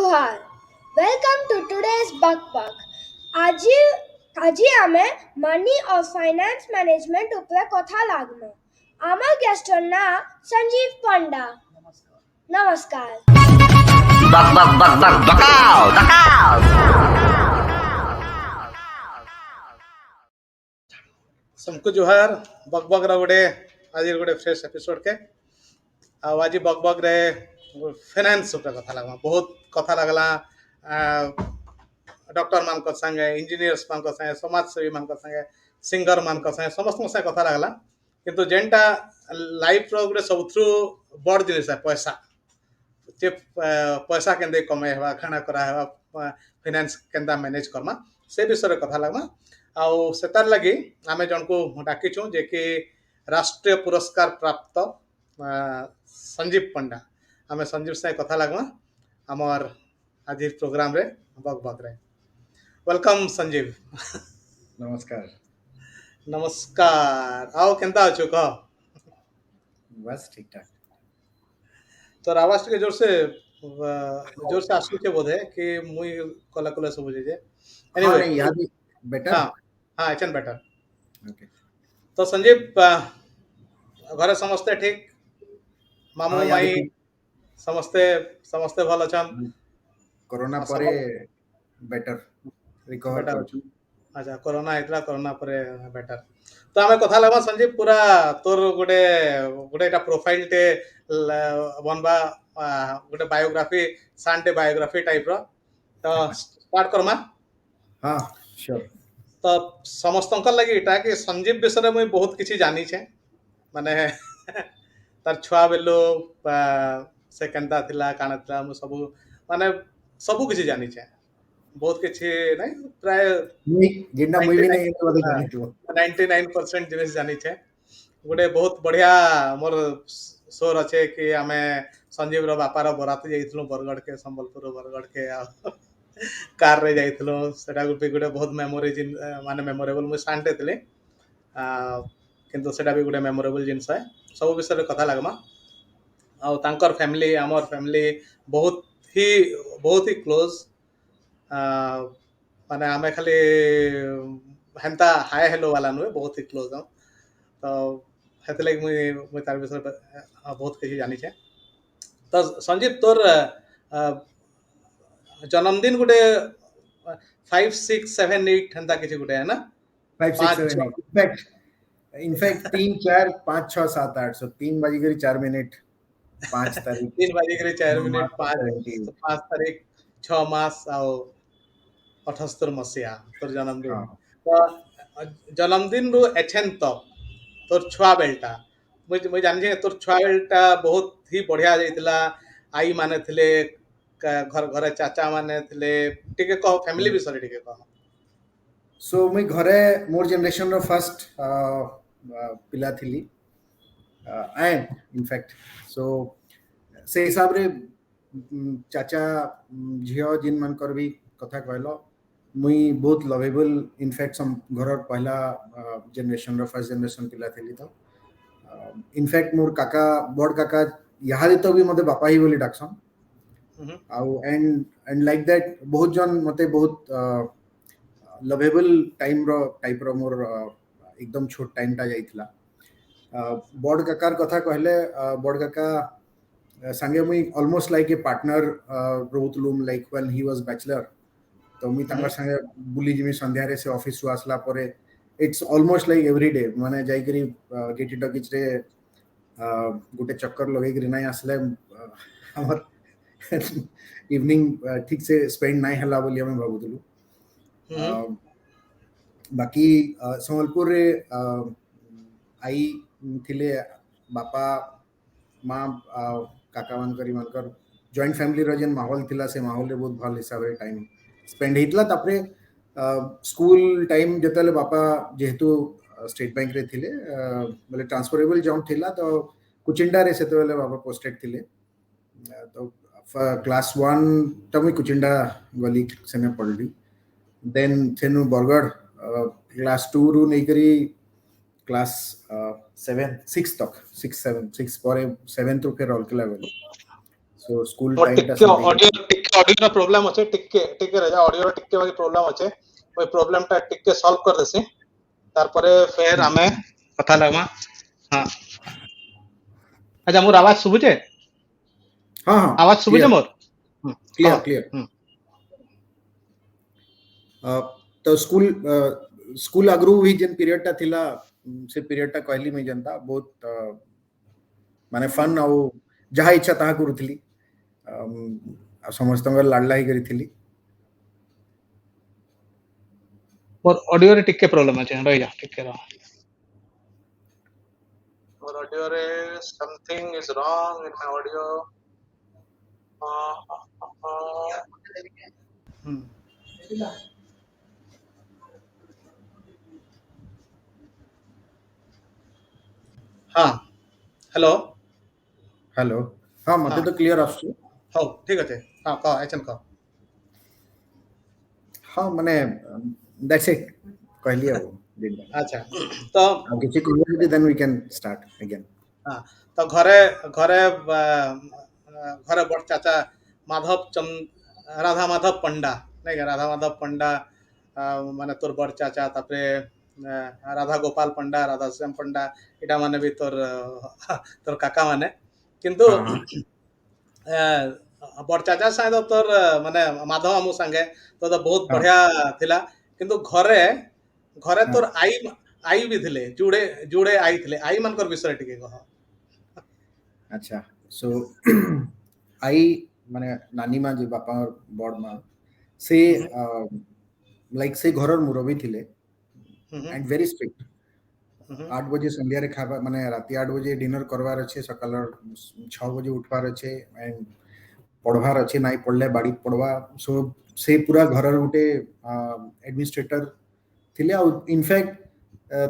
जोहार welcome to today's बकबक আজি আজি আমি মানি और फाइनेंस मैनेजमेंट উপরে কথা লাগব আমার গেস্টর নাম সঞ্জীব পান্ডা नमस्कार बक बक बक बक बकाओ बकाओ सबको जोहार बकबक रा गोटे आज गोटे फ्रेश एपिसोड के आज बकबक रे फाइनेंस ऊपर कथा लगला बहुत कथा लगला डॉक्टर मान को संगे इंजीनियर्स मान को संगे समाजसेवी मान को संगे सिंगर मान को संगे समस्त से कथा लगला किंतु जेनटा लाइफ रो गोटे सबथ्रु बड़ जिनिस है पैसा जे पैसा केंदे कमाई हवा खाना करा हवा फाइनेंस केंदा मैनेज करमा से विषय कथा लगमा आउ सेतार लगी आमे जन को डाकिछु जे कि राष्ट्रीय पुरस्कार प्राप्त संजीव पंडा आमे संजीव से कथा लगमा हमर आज प्रोग्राम रे बक रे वेलकम संजीव नमस्कार नमस्कार आओ केंता अछु कह बस ठीक ठाक तो आवाज के जोर से आसु के बोधे कि मुई कला कला सब बुझे जे एनीवे याद बेटर हाँ एचन बेटर ओके तो संजीव घरे समस्ते ठीक मामू माई समस्ते समस्ते भल अछन कोरोना परे बेटर रिकवर कर अच्छा कोरोना आइतला कोरोना परे बेटर तो हमें कथा लगवा संजीव पूरा तोर गोटे गोटे एटा प्रोफाइल टे बनबा गोटे बायोग्राफी सांटे बायोग्राफी टाइप रो तो स्टार्ट करमा हां श्योर तो समस्त लगी इटा कि संजीव विषय मुझे बहुत किसी जानी छे माने तार छुआ बेलो से केनता थिला काना थिला मु सब माने सब किसी जानी छे बहुत किसी नहीं प्राय जिन्ना मुई भी नहीं तो बदे जानी तो 99% जिनिस जानी छे गोटे बहुत बढ़िया मोर सोर अच्छे कि आमे संजीव रो बापा रो बरात जाइथलो बरगढ़ के संबलपुर बरगढ़ के कार रे जाइथलो सेटा भी गोटे बहुत मेमोरी माने मेमोरेबल मु सांटे थिले किंतु सेटा भी गोटे मेमोरेबल जिंस है सब विषय कथा लगमा आ तांकर फैमिली हमर फैमिली बहुत ही क्लोज माने आमे खाली हेंता हाय हेलो वाला नुए बहुत ही क्लोज हम तो हेते लाग मुई तार विषय बहुत किसी जानी छे तो संजीव तोर जन्मदिन गोटे 5 6 7 8 हेंता किसी गोटे है ना 5 6 7 8 इनफैक्ट 3 4 5 6 7 8 सो 3 बजे करी 4 मिनट 5 तारीख 3 बजे करी 4 मिनट 5 तारीख 6 मास आओ 78 मसिया तोर जन्मदिन तो जन्मदिन रो एछन तक तोर छुआ बेलटा मुझे जानि जे तोर छुआ बेलटा बहुत ही बढ़िया जाइतला आई माने थिले घर घरे चाचा माने थिले टिके कह फैमिली विषय टिके कह सो मुई घरे मोर जनरेशन रो फर्स्ट पिला थिली एंड इनफैक्ट सो से हिसाब रे चाचा झियो जिन मन कर भी कथा कहलो मुई बहुत लवेबल इनफैक्ट सम घर पहला जनरेशन रो फर्स्ट जनरेशन पिला थिली तो इनफैक्ट मोर काका बड़ काका यहादी तो भी मते बापा ही बोली डाकसन आउ एंड लाइक दैट बहुत जन मते बहुत लवेबल टाइप रो मोर एकदम छोट टाइम टा जाइतला बड़ काकार कथा कहले बड़ काका संगे मुई ऑलमोस्ट लाइक ए पार्टनर रोतलुम like when he was bachelor तो मुई तांगर संगे बुली जिमी संध्या रे से ऑफिस सु आसला परे it's almost like every day माने जाई करी गेटी टकिच रे गोटे चक्कर लगे करी नाही आसले हमर इवनिंग ठीक से स्पेंड नाही हला बोली हम भाबुतलु बाकी संबलपुर रे आई थिले बापा माँ काका मानकर जॉइंट फैमिली रो जेन माहौल थिला से माहौल रे बहुत भल हिसाब रे टाइम स्पेंड हेतला तापरे स्कूल टाइम जतले बापा जेहेतु स्टेट बैंक रे थिले बोले ट्रांसफरेबल जॉब थिला तो कुचिंडा रे सेतले बापा पोस्टेड थिले तो क्लास 1 तक मैं कुचिंडा गली सेने पढ़ली देन थेनु बरगढ़ क्लास 2 रु नहीं करी क्लास 7 6 तक 6 7 6 पर 7 तो फिर राउरकेला गली सो स्कूल मोर टाइम टा टिके समथिंग ऑडियो रो प्रॉब्लम अछि, टिके टिके रह जा, ऑडियो रो टिके बाकी प्रॉब्लम अछि, ओई प्रॉब्लम टा टिके सॉल्व कर देसी, तार परे फेर हमें कथा लगमा। हां अच्छा मोर आवाज सुबुचे, हाँ हाँ आवाज सुबुचे क्लियर मोर? क्लियर हाँ क्लियर। तो स्कूल आगरू भी जेन पीरियड टा थिला से पीरियड टा कहली मैं जनता बहुत माने फन आउ जहा इच्छा ताहा करूथली, समस्त लाडला ही करी। मोर ऑडियो रे टिके प्रॉब्लम अछि, रह जा टिके रह, मोर ऑडियो रे something is wrong in my audio. हाँ हेलो हेलो हाँ मते हाँ तो क्लियर आसु। हो ठीक अछि, हाँ कह एचन कह। हाँ माने दैट्स इट कहली अब दिन अच्छा तो अब किसी query then we can start again. हाँ तो घरे घरे घरे बड़ चाचा माधव चंद राधा माधव पंडा नहीं क्या, राधा माधव पंडा माने तोर बड़ चाचा, तापरे राधा गोपाल पंडा, राधा श्याम पंडा, इटा माने भी तोर तोर काका माने, किंतु हाँ हाँ बड़ चाचा साथ तोर माने माधव आमु संगे तो बहुत हाँ बढ़िया थिला, किंतु घरे घरे हाँ तोर आई आई भी थिले, जुड़े जुड़े आई थिले, आई मानकर विषय टिके कह। अच्छा सो आई माने नानी माँ जे बापा बड़ माँ से लाइक से घरर मुरबी थिले एंड वेरी स्ट्रिक्ट। 8 बजे संध्या रे खाबा माने राति 8 बजे डिनर करवार अच्छे, सकाल 6 बजे उठवार अच्छे एंड पढ़वार अच्छे, नाई पढ़ले बाड़ी पढ़वा। सो से पूरा घरर गुटे एडमिनिस्ट्रेटर थिले। इनफैक्ट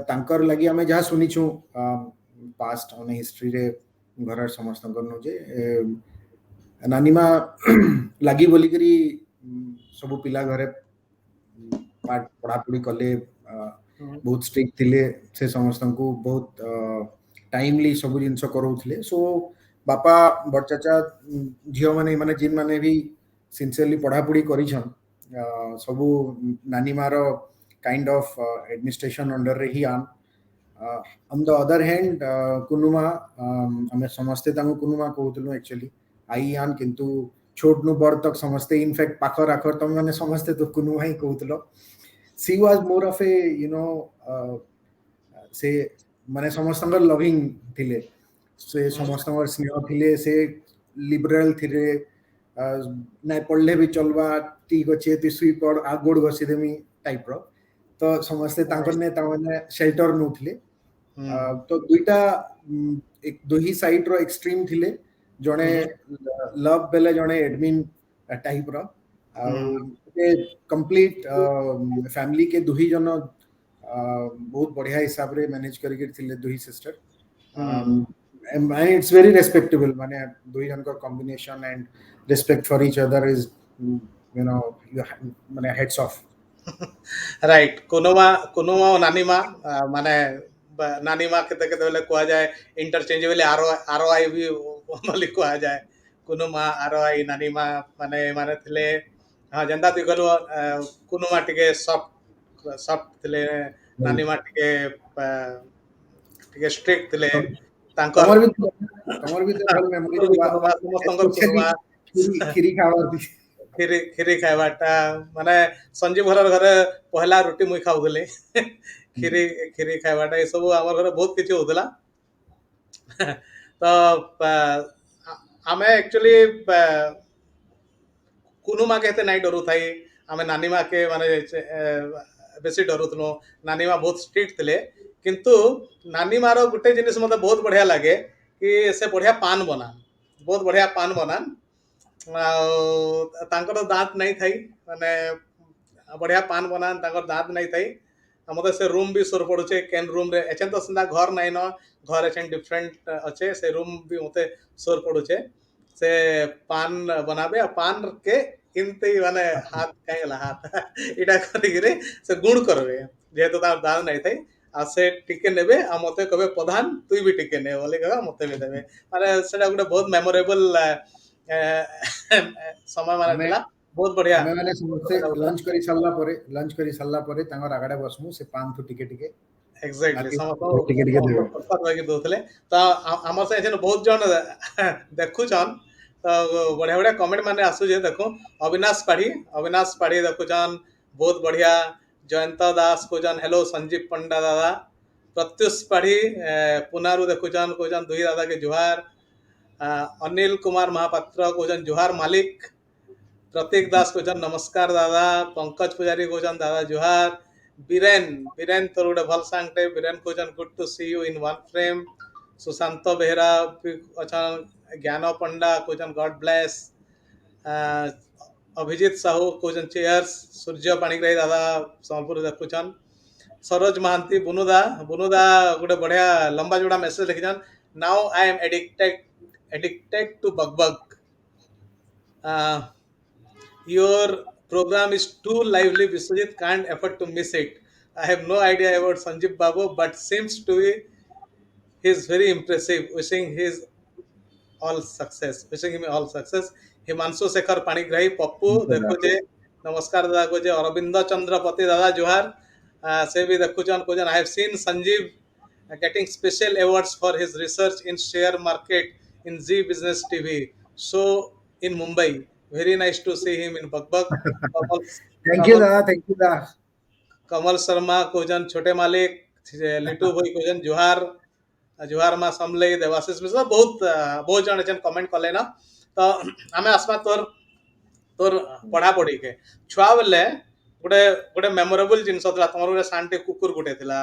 तांकर लगी आमे जहाँ सुनिछु पास्ट ऑन हिस्ट्री रे घर समस्त जे नानीमा लगी बोलिकरी सब पिला घरे पाठ पढ़ापढ़ी कले, बहुत स्ट्रिक्ट थिले, से समस्त को बहुत टाइमली सब जिनस करोउथले। सो बापा बड़ चाचा झियो माने माने जिन माने भी सिंसियरली पढ़ापढ़ी करिछन सबू नानी मार काइंड ऑफ एडमिनिस्ट्रेशन अंडर रे ही आन। ऑन द अदर हैंड कुनुमा हमें समस्ते तांको कुनुमा कहउतलु एक्चुअली आई आन, किंतु छोट नु बड़ तक समस्ते इनफैक्ट पाखर आखर तुम माने समस्ते तो कुनुमा ही कहउतलो। She was more of a you know से माने समस्त लविंग थिले, से समस्त स्नेह थिले, से लिबरल थिले, नाइ पढ़ले भी चलबा, ठीक अच्छे तु सुई पढ़ आ गोड़ घसी देमी टाइप रो। तो समस्ते तांकर ने ताने शेल्टर नउथले। तो दुईटा एक दो ही साइड रो एक्सट्रीम थिले, जणे लव बेले जणे एडमिन टाइप रो कंप्लीट फैमिली के दुही जन बहुत बढ़िया हिसाब रे मैनेज करके थिले दुही सिस्टर। इट्स वेरी रेस्पेक्टेबल माने दुही जन का combination and respect for each other is you know माने हेड्स ऑफ। राइट कुनुमा कुनुमा और नानीमा माने नानीमा केते केते बेले कुआ जाए इंटरचेंजेबल आरओआई भी बोली कुआ जाए, कुनुमा आरओआई नानीमा माने माने थिले। हाँ जनता तु गलो कुनुमा टिके सॉफ्ट सॉफ्ट थिले, नानीमा टिके स्ट्रिक्ट थिले तांकर तमर भी तो भल मेमोरी कुनुमा समस्तंकर स्पेशली कुनुमा खीरी खावा खीरी खाइबाटा माने संजीव घर घरे पहला रोटी मुई खाउथले खीरी खीरी खाइबाटा ए सब हमर घरे बहुत किछि होतला। तो आमे एक्चुअली कुनुमा कहते नाइ डरू थाई, आमे नानीमा के माने बेसी डरुथलो। नानीमा बहुत स्ट्रिक्ट थिले, किंतु नानीमार गुटे जिनिस मते बहुत बढ़िया लागे कि से बढ़िया पान बनान, बहुत बढ़िया पान बनान। तांकर दांत नहीं थाई माने बढ़िया पान बनान, तांकर दांत नहीं थाई। मते से रूम भी सोर पड़ुचे केन रूम रे एचन तो सिंदा घर नहीं न, घर एचन डिफरेंट अच्छे, से रूम भी मते सोर पड़ुचे। से पान बनाबे, पान के किनते माने हाथ कहीं गला हाथ इटा करी गिरे से गुण करबे, जेहेतु तार दांत नहीं थाई आ से टिके नेबे आ मते कबे प्रधान तुई भी टिके ने बोले कहा मते भी देबे। माने सेटा गुटे बहुत मेमोरेबल समय माने ଆମେ थिला बहुत बढ़िया ଆମେ ମାନେ ସମସ୍ତେ ଲଞ୍ଚ କରି ସାରିଲା ପରେ ତାଙ୍କର ଆଗରେ ବସମୁ ସେ ପାନ୍ଥୁ ଟିକେ ଟିକେ एक्जेक्टली ବାକି समस्त ଟିକେ ଟିକେ ଦେବେ। प्रसाद बाकी दौले तो आम से बहुत जन देखुचन तो बढ़िया बढ़िया कमेंट माने आसुचे देखो अविनाश पाढ़ी देखुचन बहुत बढ़िया जयंत दास कहन हेलो संजीव पंडा दादा प्रत्युष पाढ़ी पुनारू देखुचन कहन दुई दादा के जुहार अनिल कुमार महापात्र कहन जुहार मालिक प्रतीक दास कहन नमस्कार दादा पंकज पुजारी कहन दादा जुहार बीरेन बीरेन तोर गोटे भल सांगटे बीरेन कहन good to see you in one frame Sushant Behera अच्छा ज्ञान पंडा कहन गॉड ब्लेस अभिजीत साहू कहन चेयर्स सूर्य पाणिग्राही दादा संबलपुर देखुचन सरोज महांती बुनुदा गोटे बढ़िया लंबा जोड़ा मेसेज लिखिछन now I am addicted to बकबक your program is too lively Biswajit can't afford to miss it I have no idea about Sanjeev Babu but seems to be he's very impressive wishing him all success Himanshu Shekhar Panigrahi Pappu देखो जे नमस्कार दादा को जे अरविंद चंद्र पति दादा जुहार से भी देखुचन को आई have scene Sanjeev getting special awards for his research in share market in Z Business TV show in Mumbai. Very nice to see him in Bakbak. Kamal, thank you दादा कमल शर्मा कोजन छोटे मालिक लिटू भाई कोजन जुहार जुहार मा समले देवाशीष मिश्र बहुत बहुत जन जन कमेंट कले ना तो आमे आसमा तोर तोर पढ़ा पढ़ी के छुआ बेले गोटे गोटे मेमोरेबल जिनस थला तमर गोटे सांटे कुकुर गोटे थिला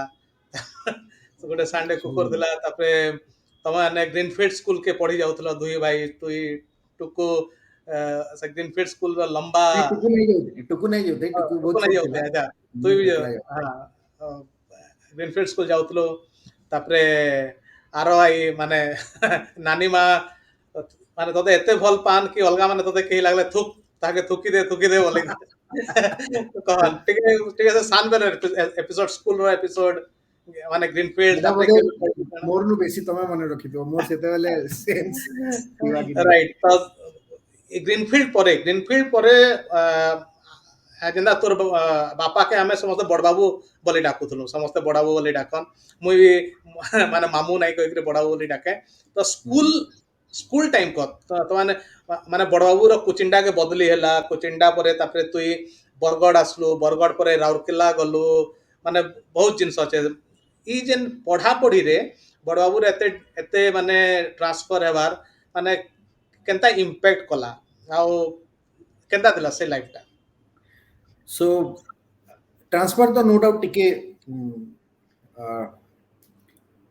गोटे सांडे कुकुर थिला तापरे तमे ने ग्रीनफील्ड स्कूल के पढ़ी जाउथला दुई भाई तुई टुकु से ग्रीनफील्ड स्कूल रो लंबा टुकु नहीं जोते टुकु बहुत नहीं छोट जाउथे थिला अच्छा तुई भी हां ग्रीनफील्ड स्कूल जाउथलो तापरे आरो आई माने नानी मा माने तोते एते भल पान कि अलगा माने तोते केही लागले थुक ताके थुकी दे बोले कहन ठीक है सान बेले एपिसोड स्कूल रो एपिसोड माने ग्रीनफील्ड मोर नु बेसी तमे मने रखि दो मोर सेते बेले सेंस राइट तो ग्रीनफील्ड परे जेंदा तोर बापा के हमें समस्त बड़ बाबू बोली डाकुथलु समस्त बड़ बाबू बोली डाकन मुई भी माने मामू नाई कहि बड़ बाबू बोली डाके तो स्कूल टाइम को तो माने माने बड़ बाबू रो कुचिंडा के बदली हैला कुचिंडा परे तापरे तुई बरगड़ आसलु बरगड़ परे राउरकेला गलु माने बहुत जिंस अछि ई जेन पढ़ा पढ़ी रे बड़ बाबू रे एते एते माने ट्रांसफर हेबार माने केनता इंपैक्ट कला आउ केनता दिला से लाइफ टा सो ट्रांसफर तो नो डाउट टिके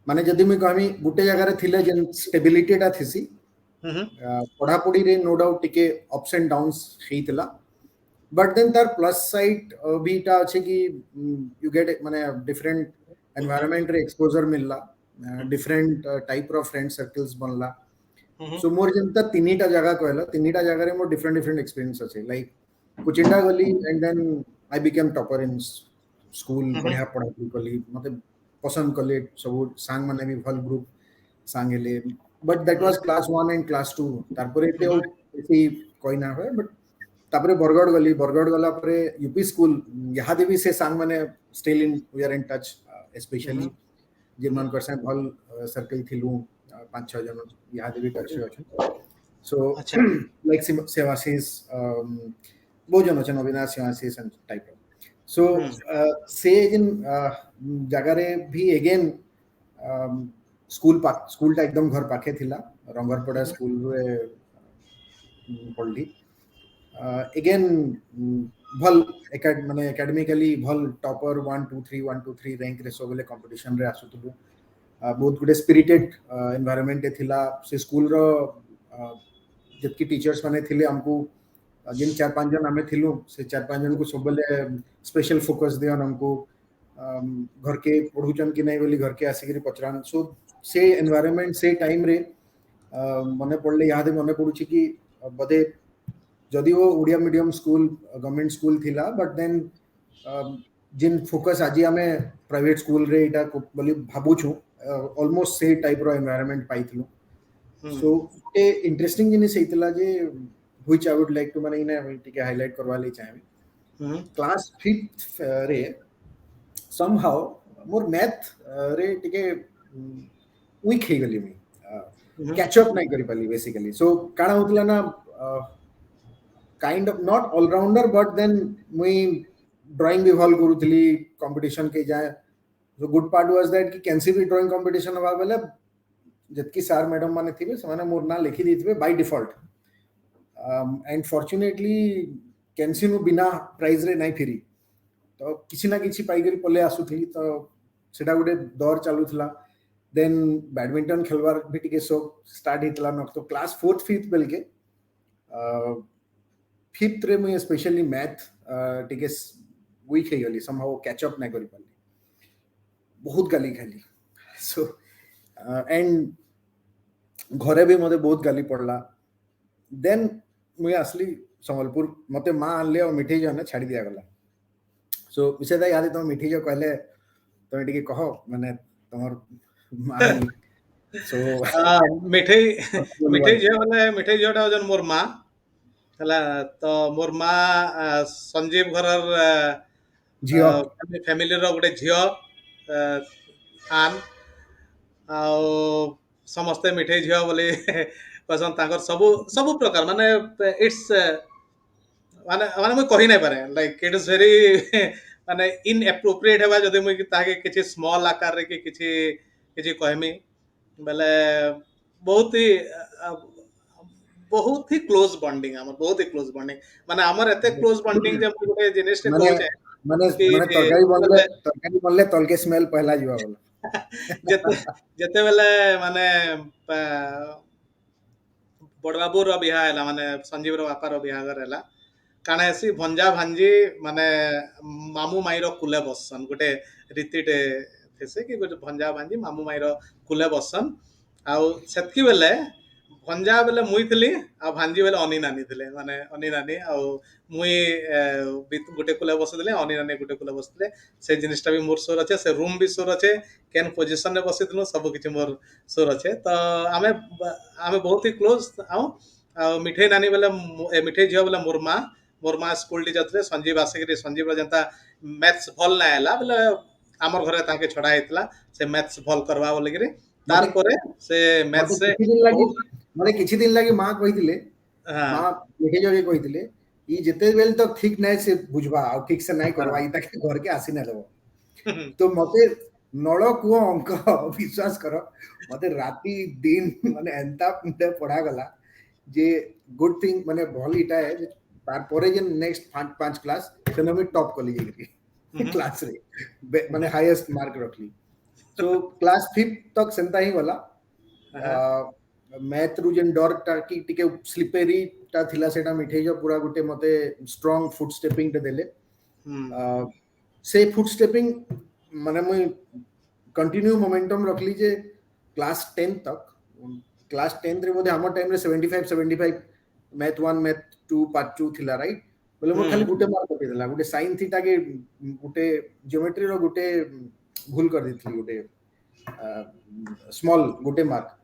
माने जदि मैं कहमी गुटे जगह रे थिले जेन स्टेबिलिटी टा थिसी पढ़ा पढ़ी रे नो डाउट टिके अप्स एंड डाउन्स हेइतला बट देन तार प्लस साइड भी टा अछि कि यू गेट माने डिफरेंट एनवायरनमेंट रे एक्सपोजर मिलला different type of friend circles बनला सो मोर जनता तीनीटा जगह कहला तीनीटा जगह रे मोर डिफरेंट एक्सपीरियंस अछि लाइक कुचिंडा गली and then I became topper in school बढ़िया पढ़ाई कली मते पसंद कले सब सांग माने भी भल ग्रुप सांग हेले but that was class 1 and class 2 तारपरे ते एसी कोई ना है बट तापरे बरगड़ गला परे यूपी स्कूल यहां देवी से सांग माने still in we are in touch specially जिमान करसे भल सर्कल थिलु 5-6 जन यहां देवी टच अछि सो लाइक सेवाशीष बहुत जन अछि अविनाश सेवाशीष एंड टाइप सो से इन जगह रे भी अगेन स्कूल टा एकदम घर पाखे थिला रंगरपड़ा स्कूल रे पढ़ली अगेन भल माने एकेडमिकली भल टॉपर 1 2 3 रैंक रे सबले कंपटीशन रे आसुतलु बहुत गुडे स्पिरिटेड एनवायरनमेंट थिला से स्कूल रो जतकी टीचर्स माने थिले हमको जिन 4-5 जन हमें थिलु से 4-5 जन को सबले स्पेशल फोकस दियन हमको घर के पढुचन कि नहीं बोली घर के आसिकरी पचरान सो से एनवायरनमेंट से टाइम रे मने पड़ले याद मने पडुची कि बदे जदि वो Odia medium school government school थिला बट देन जिन फोकस आज हमें प्राइवेट स्कूल रे इटा बोली भाबुछु ऑलमोस्ट से टाइप रो एनवायरनमेंट पाइथलु सो ए इंटरेस्टिंग जिनिस हेतला जे which I would like to माने इने टिके हाइलाइट करवा ले चाहे क्लास 5th रे somehow मोर मैथ रे टिके वीक हे गली मी कैच अप नहीं करी पाली बेसिकली सो काना होतला ना kind of not allrounder but then मुई ड्राइंग भी भल करूथली कंपटीशन के जाए the good part was that कि कैंसी भी ड्राइंग कंपटीशन हवा बेले जतकी सार मैडम माने थिबे समाने मोर ना लिखी दी बाय डिफॉल्ट एंड फॉर्चुनेटली कैंसी नु बिना प्राइज रे नहीं फिरी तो किसी ना किसी पाइगरी पले आसुथली तो सेटा गुटे दौर चालुथला देन बैडमिंटन खेलवार भी टिके सो स्टार्ट हितला न तो क्लास 4th 5th बेल के 5th रे मैं स्पेशली मैथ टिके वीक हे गली समहाउ कैच अप नहीं करी पाली बहुत गाली खाली सो एंड घरे भी मते बहुत गाली पड़ला देन मुझे असली संबलपुर मते माँ आनले और मिठे जो है ना छाड़ी दिया गला सो विषय दा याद तुम मिठी जो कहले तो टिके कहो माने तमर माँ सो मिठे झील जन मोर माँ हला तो मोर माँ संजीव घरर झियो फैमिली रो गोटे झियो आन आउ समस्ते मिठे झियो बोली कहसन ताकर सबु सबु प्रकार माने इट्स माने माने मैं कहि नहीं पारे लाइक इट इज वेरी माने इनएप्रोप्रिएट हेबा जदि मैं ताके किछि स्मॉल आकार रे कि किछि किछि कहमी बेले बहुत ही क्लोज बॉन्डिंग हमर बहुत ही क्लोज बॉन्डिंग माने हमर एते क्लोज बॉन्डिंग जे मैं गोटे जिनिस के माने कहै माने माने तरकारी बनले तल के स्मेल पहला जीवा बोला जेते बेले माने बड़ बाबू रो बिहा हैला माने संजीव रो बापा रो बिहागर हैला काना ऐसी भंजा भांजी माने मामू माई रो कुले बसन गोटे रीतिटे थेसे कि गोटे भंजा भांजी मामू माई रो कुले बसन आउ सेतकी बेले भंजा बेले मुई थिली आ भांजी बेले अनी नानी थिले माने अनी नानी आउ मुई गोटे कुले बसथिले अनी नानी गोटे कुले बसथिले से जिनिसटा भी मोर सोर अच्छे से रूम भी सोर अच्छे केन पोजीशन रे बसिथिलु सब किछि मोर सोर अच्छे तो आमे आमे बहुत ही क्लोज आउ मिठे नानी बेले मिठे झियो बेले मोर माँ स्कूल टीचर थे संजीव आसिक संजीव जनता मैथ्स भल ना हैला बेले आमर घरे ताके छड़ा हेतला से मैथ्स भल करवा बोलिकरी तार परे से मैथ्स से माने किछि दिन लागि माँ कहिथिले माँ मिठे जो के कहिथिले ई जेते बेल तक ठीक नै से बुझबा आ ठीक से नै करवा ई तक घर के आसी नै देबो तो मते नळ कुओ अंक विश्वास करो मते राती दिन माने एंता पुटे पढ़ा गला जे गुड थिंग माने भल इटा है तार परे जे नेक्स्ट 5 क्लास सेन में टॉप कॉलेज गेली क्लास रे माने हाईएस्ट मार्क रखली सो क्लास 5th तक सेंता ही वाला मैथ रु जेन डर टा की टिके स्लिपेरी टा थिला सेटा मिठे जो पूरा गुटे मते स्ट्रांग फुट स्टेपिंग टे देले से फुट स्टेपिंग माने मैं कंटिन्यू मोमेंटम रखली जे क्लास 10 तक क्लास 10 रे बोधे हमर टाइम रे 75 मैथ 1 मैथ 2 पार्ट 2 थिला राइट बोले मोर खाली गुटे मार्क कटि देला गुटे sin थीटा के गुटे ज्योमेट्री रो गुटे भूल कर देथली गुटे स्मॉल गुटे मार्क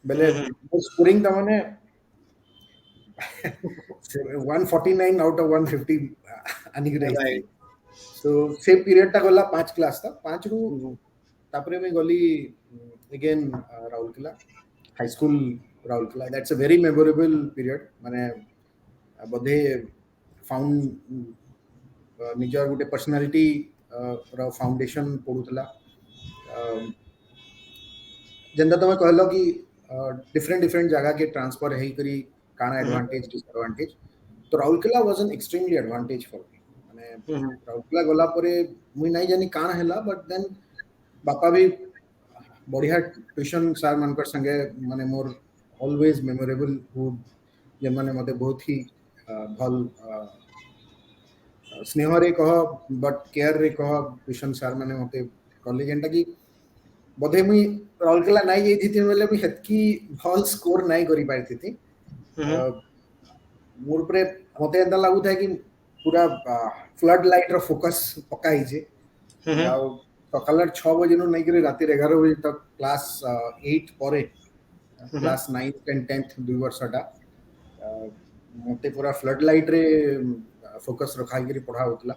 बेले स्कोरिंग ता माने 149 आउट ऑफ 150 आनी गई सो से पीरियड ता गला 5 क्लास था 5 रु तापरे में गली again Rourkela high school Rourkela that's a very memorable period माने बोधे फाउंड निजर गुटे पर्सनालिटी रो फाउंडेशन पडुतला जेंदा तमे कहलो कि डिफरेंट जगह के ट्रांसफर है करी काना एडवांटेज डिसएडवांटेज तो Rourkela was an extremely advantage for me माने राउरकेला गला परे मुई नहीं जानी काना हैला बट देन बापा भी बढ़िया ट्यूशन सर मानकर संगे माने मोर ऑलवेज मेमोरेबल हु जे माने मते बहुत ही भल स्नेह रे कह बट केयर रे कह ट्यूशन सर माने मते कॉलेज एंटा की बोधे मुई राउरकेला नहीं जाई थी बेले मुई हेतकी भल स्कोर नहीं करी पाई थी मोर परे मते एंदा लागु था कि पूरा फ्लड लाइट रो फोकस पकाई जे सकाल 6 बजे नु नहीं करे रात 11 बजे तक क्लास 8 परे क्लास 9th एंड 10th 2 वर्षटा मते पूरा फ्लड लाइट रे फोकस रखागिरी पढ़ा होतला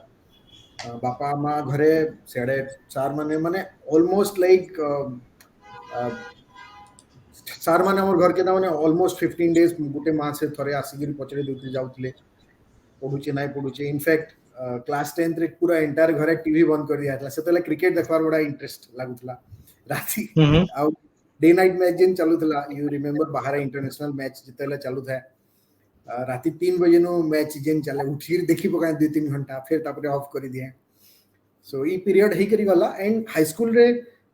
बापा माँ घरे सेडे सार माने माने ऑलमोस्ट लाइक सार माने हमर घर के माने ऑलमोस्ट 15 डेज गुटे मास से थरे आसिगिरी पचरे देते जाउतले पढुचे नाही पढुचे इनफैक्ट क्लास 10th रे पूरा एंटायर घरे टीवी बंद कर दिया था सेतले क्रिकेट देखबार बड़ा इंटरेस्ट लागुतला राती आउ डे नाइट मैच जिन चालुतला यू रिमेंबर बाहर इंटरनेशनल मैच जितेला चालू था राती 3 बजे नो मैच जिन चले उठीर देखि पकाय 2-3 घंटा फिर तापरे ऑफ कर दिए सो ई पीरियड हे करी गला एंड हाई स्कूल रे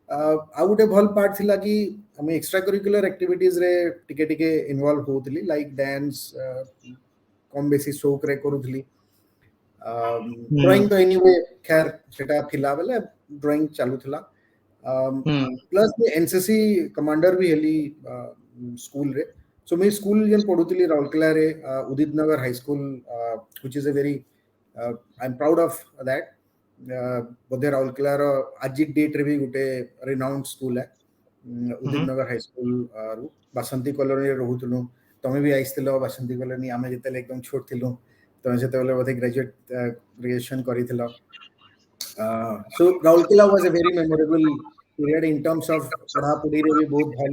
आ गुटे भल पार्ट थिला कि हमें एक्स्ट्रा करिकुलर एक्टिविटीज रे टिके टिके इन्वॉल्व होतली लाइक डांस कम बेसी शौक रे करूथली ड्राइंग तो एनीवे खैर सेटा थिला बेले ड्राइंग चालू थिला प्लस एनसीसी कमांडर भी हेली स्कूल रे सो मैं स्कूल जन पढुतली राउरकेला रे Udit Nagar high school which is a very I am proud of that बोधे राउरकेला रो आज डेट रे भी गुटे रिनाउंड स्कूल है उदित नगर हाई स्कूल रु बसंती कॉलोनी रे रहउतलु तमे भी आइस्तिलो बसंती कॉलोनी आमे जेतेले एकदम छोट थिलु तमे जेतेले बोधे ग्रेजुएशन करिथिलो so Rourkela was a very memorable period in terms of पढ़ा पढ़ी रे भी बहुत भल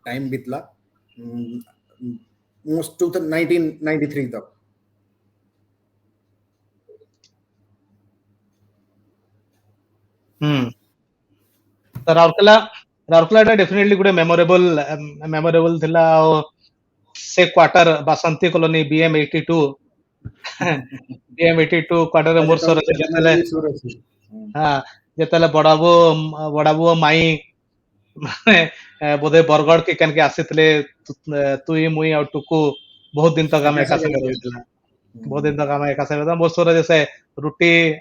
टाइम बितला मोस्ट टू 1993 तक तो राउरकेला डेफिनेटली गुटे मेमोरेबल थिला से क्वार्टर बासंती colony BM82 BM82 quarter more sir जेतले हां जेतले बड़ाबो माई बोधे बरगढ़ के कन के आसीतले तुई मुई और टुकू बहुत दिन तक हम एका संगे रहितला बहुत दिन तक हम एका संगे मोर सर जैसे रोटी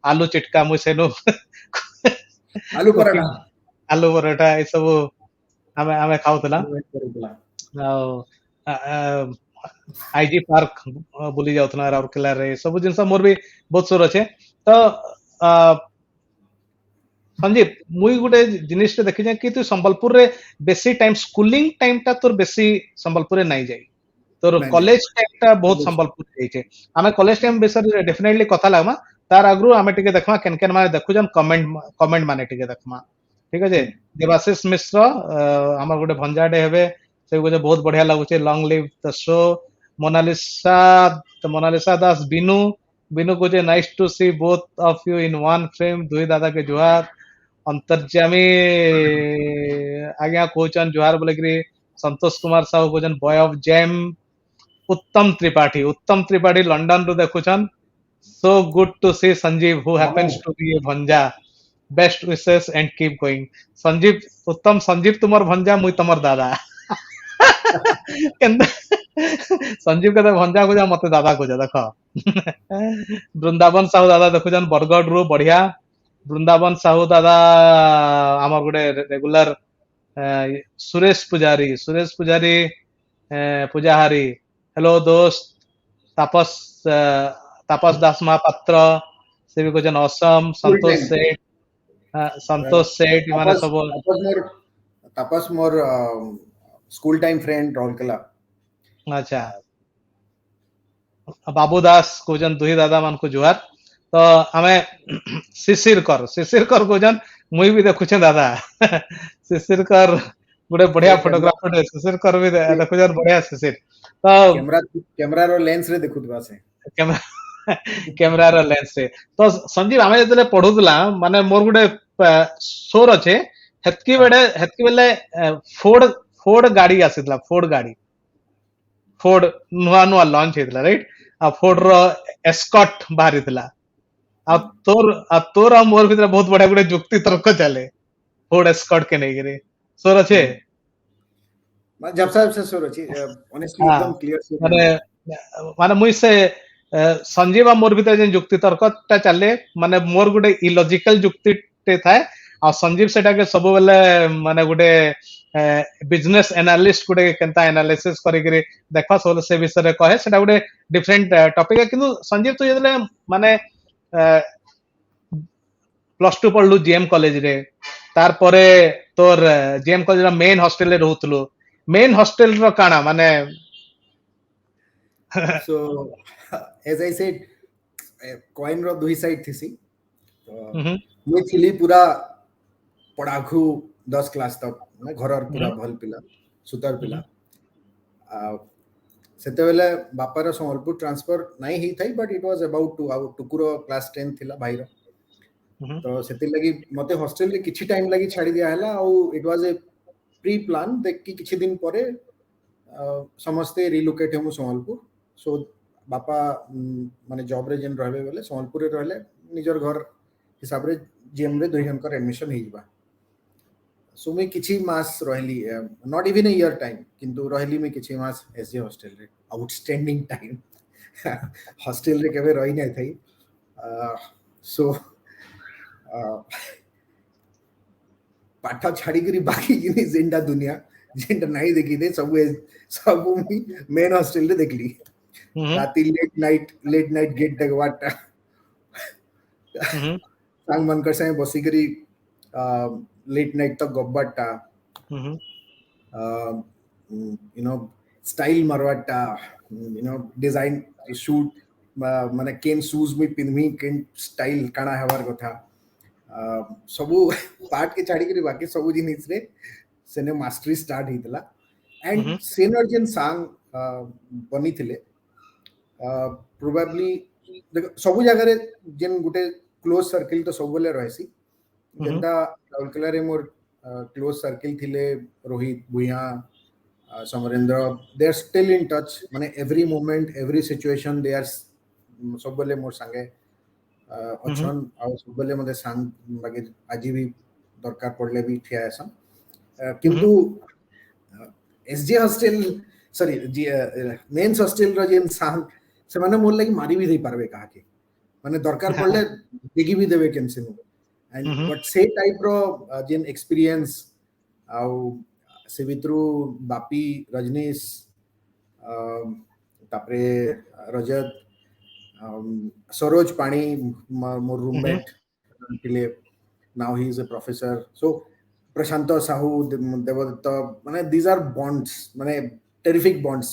आलू चिटका मुई सेनु आलू पराठा ये सब हमें खाउतला आईजी पार्क बुली जाउतना राउरकेला रे सब जिनस मोर भी बहुत सुर अच्छे तो संजीव मुई गुटे जिनिस देखि जे कि तू संबलपुर रे बेसी टाइम स्कूलिंग टाइम ता तोर बेसी संबलपुर रे नहीं जाई तोर कॉलेज टाइम ता बहुत संबलपुर जाई छे हमें कॉलेज टाइम बेसर डेफिनेटली कथा लागमा तार आगु हमें टिके देखमा केन केन माने देखु जन कमेंट माने टिके देखमा ठीक है देवाशीष मिश्र हमर गुटे भंजाडे हेबे से गुटे बहुत बढ़िया लागु छे long live the show Monalisa Das Binu को जे nice to see both of you in one frame दुई दादा के जुहार अंतर्जामी आज्ञा कोचन जुहार बोले कि संतोष कुमार साहू कोचन boy of gem Uttam Tripathi London रो देखुछन so good to see Sanjeev who happens to be a bhanja best wishes and keep going Sanjeev उत्तम संजीव तुमर भंजा मुई तमर दादा संजीव के भंजा को जा मते दादा को जा देखो वृंदावन साहू दादा देखो जन बरगढ़ रो बढ़िया वृंदावन साहू दादा हमर गुडे रेगुलर सुरेश पुजारी पूजाहारी हेलो दोस्त तापस दास महापात्र से भी कुछ असम संतोष सेठ माने सब तापस मोर स्कूल टाइम फ्रेंड राउरकेला अच्छा बाबू दास कोजन दुही दादा मान को जुहार तो हमें शिशिर कर कोजन मुई भी देखु छे दादा शिशिर कर गुडे बढ़िया फोटोग्राफर शिशिर कर भी देखु जन बढ़िया शिशिर तो कैमरा रो लेंस रे देखु दबा से कैमरा रो लेंस रे तो संजीव हमें जतले पढुतला माने मोर गुडे सोर अछि हेतकी बेले फोर्ड गाड़ी आसीतला फोर्ड नुआ लॉन्च हेतला राइट आ फोर्ड रो एस्कॉट बाहरितला आ तोर मोर भीतर बहुत बड़ा गुडे जुक्ति तर्क चले फोर्ड एस्कॉट के नहीं गिरे सोर अछि जब साहब से सोर अछि ऑनेस्टली एकदम क्लियर माने मुई से संजीव मोर भीतर जे जुक्ति तर्कटा चले माने मोर गुडे इलॉजिकल जुक्ति टे थाए आ संजीव सेटा के सब बेले माने गुडे बिजनेस एनालिस्ट गुडे केनता एनालिसिस करि करि देखा सोल से विषय रे कहे सेटा गुडे डिफरेंट टॉपिक है किंतु संजीव तो जेले माने प्लस 2 पढलु जीएम कॉलेज रे तार परे तोर जेम कॉलेज मेन हॉस्टल रे रहउतलो मेन हॉस्टल रो काना माने So as I said, coin रो दुई साइड थिसी हम्म मुई थिली पूरा पढ़ाखु 10 क्लास तक मैं घरर पूरा हम्म भल पिला सुतर पिला सेते बेले बापार संबलपुर ट्रांसफर नहीं ही थाई but it was about to our टुकुरो क्लास 10 थिला भाई रो हम्म तो सेति लगी मते हॉस्टल रे किछि टाइम लगी छाड़ी दिया हला और it was a pre plan देख कि किछि दिन परे समस्ते रिलोकेट हम संबलपुर सो बापा माने जॉब रे जेन रहबे बेले संबलपुर रे रहले निजर घर हिसाब रे जीएम रे दुई जनकर एडमिशन ही जिबा सो मैं किछि मास रहली not even a year time किंतु रहली मैं किछि मास एसजे हॉस्टल रे आउटस्टैंडिंग टाइम हॉस्टल रे केबे रही नै थई सो पाठ छाड़ी करी बाकी जिनिस जेंडा दुनिया जेंडा नहीं देखी दे सब मेन हॉस्टल रे देखली राती लेट नाइट गेट दगवाटा सांग मनकर से बसी करी लेट नाइट तक गब्बाटा यू नो स्टाइल मारवाटा यू नो डिजाइन शूट माने केन शूज में पिनमी केन स्टाइल काना हवार कथा सबु पार्ट के छाड़ी करी बाकी सबु जिनिस रे सेने मास्टरी स्टार्ट हितला एंड सेनर जेन सांग बनी थिले प्रोबेबली सबु जगह रे जेन गुटे क्लोज सर्किल तो सब बोले रहसी जेंदा राउरकेला रे मोर क्लोज सर्किल थिले Rohit Bhuiya Samarendra they are still in touch माने every moment every situation they are सब बोले मोर संगे अछन आ सब बोले मते सांग बाकी आजी भी दरकार पड़ले भी ठिया आसन किंतु SJ hostel sorry men's hostel रो जेन सांग से माने मोर लागि मारी भी दे पारबे कहा के माने दरकार पड़ले दिगी भी देबे केन से एंड बट से टाइप रो जेन एक्सपीरियंस आउ से भितरु बापी रजनीश तापरे रजत सरोज पाणी मोर रूममेट पिले now he is a professor so Prashant Sahu देवदत्त माने दीज आर बॉन्ड्स माने टेरिफिक बॉन्ड्स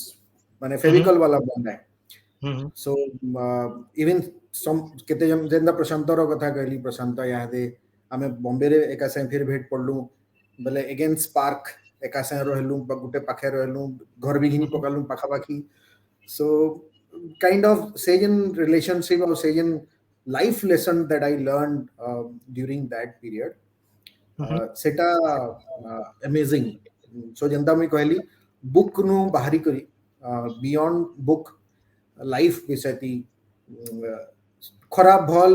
माने फेविकल वाला बॉन्ड है सो इवन सम केते जन जेंदा प्रशांत रो कथा कहली प्रशांत यादे आमे बॉम्बे रे एका से फिर भेट पड़लु बले अगेन स्पार्क एका से रहलु गुटे पाखे रहलु घर भी घिनी पकालु पाखा पाखी सो kind of Sajan relationship or Sajan life lesson that I learned during that period. Seta amazing. So janta मैं कहली book नु बाहरी करी beyond book life विषयती खराब भल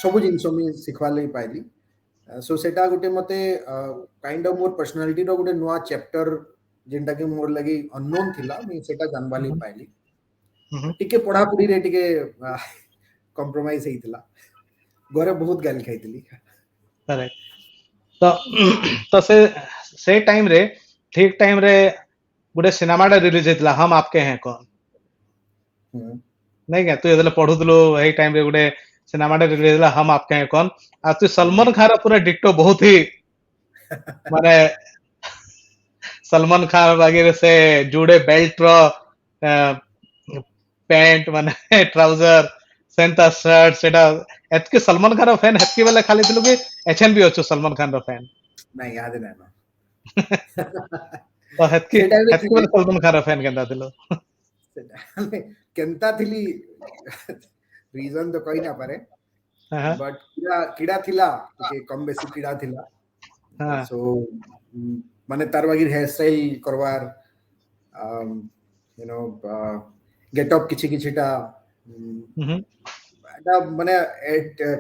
सब जिनस में सिखवा ले पाइली so सेटा गुटे मते kind of more personality रो गुटे नुआ chapter जेंटा के मोर लगी अननोन थिला मैं सेटा जानवाली पाइली टिके पढ़ा पुरी रे टिके कॉम्प्रोमाइज हेतिला घरे बहुत गाली खाइतिली करेक्ट तो से टाइम रे ठीक टाइम रे गुटे सिनेमा टा रिलीज हेतिला हम आपके हैं कौन नहीं क्या तू एदले पढुतलो हे टाइम रे गुटे सिनेमा टा रिलीज हेतिला हम आपके हैं कौन आ तू सलमान खान रा पूरा डिक्टो बहुत ही माने सलमान खान वगैरह से जुड़े बेल्ट रो पैंट माने ट्राउजर सेंटा शर्ट सेटा एतके सलमान खान रो फैन हेतके बेले खाली थिलु कि एचएन भी अछो सलमान खान रो फैन नहीं याद नहीं ना तो हेतके बेले सलमान खान रो फैन केंदा थिलु केंता थिली रीजन तो कोई ना पारे बट कीड़ा थिला के कम बेसी कीड़ा थिला सो माने तार बागिर हेयर स्टाइल करवार यू नो गेट अप किछि किछिटा एटा माने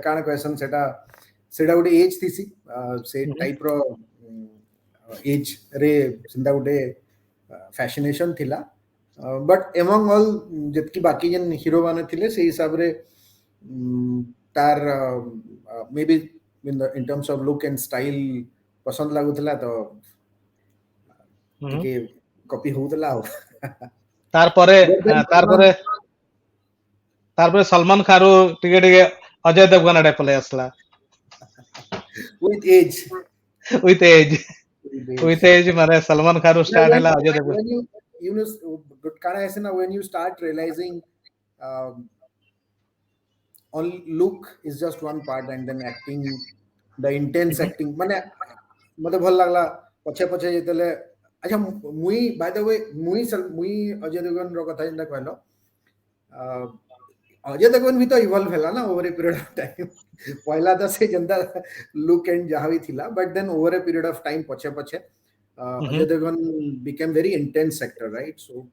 कान क्वेश्चन सेटा उडे एज थिसी से टाइप रो एज रे सिंदा उडे फैसिनेशन थिला बट एमंग ऑल जतकी बाकी जन हीरो माने थिले से हिसाब रे तार may be in terms of look and style पसंद लागुतला तो के कॉपी होतला तारपरे सलमान खान टिके टिके अजय देवगन आडे पले आसला with age with age. With age माने सलमान खान स्टार्ट when, हैला Ajay Devgan. when you know good kind of na, when you start realizing um, all look is just one part and then acting, the intense acting माने मते भल लागला पछे पछे जेतले अच्छा मुई बाय द वे मुई अजय देवगन रो कथा जेंदा कहलो अजय देवगन भी तो इवॉल्व हैला ना over a period of time पहला तो से जेंदा लुक एंड जहां भी थिला but then over a period of time पछे पछे Ajay Devgan became very intense actor, right? So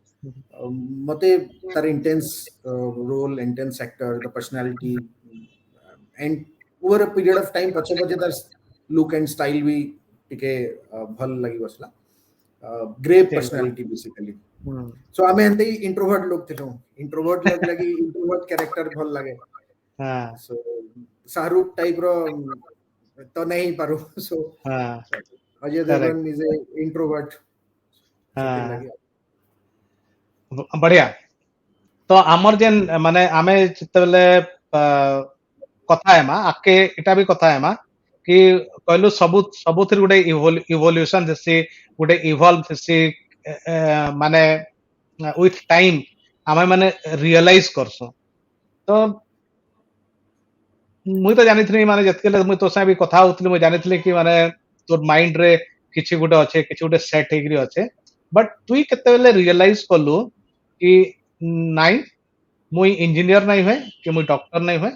मते तार intense role, intense actor, the personality, and over a period of time पछे पछे तार look and style भी टिके भल लगी बसला great personality basically. So आमे एंते introvert लोग थे introvert लगी introvert character भल लगे. हाँ. So शाहरुख type रो तो नहीं पारो. So हाँ. Ajay Devgan is a introvert. हाँ. बढ़िया. तो आमर जेन माने आमे चितबले कथा है मा आके इटा भी कथा है मा कि कहलु सबुथि गुटे इवोल्यूशन जैसे गुटे इवॉल्व जैसे माने विथ टाइम आमे माने रियलाइज करसो. तो मुई तो जानिथि माने जतके मुई तो से भी कथा होतली मुई जानिथि कि माने तोर माइंड रे किछि गुटे अच्छे किछि गुटे सेट हेगरी अच्छे बट तुई केतेबेले रियलाइज करलु कि नाइ मुई इंजीनियर नहीं हुए कि मुई डॉक्टर नहीं हुए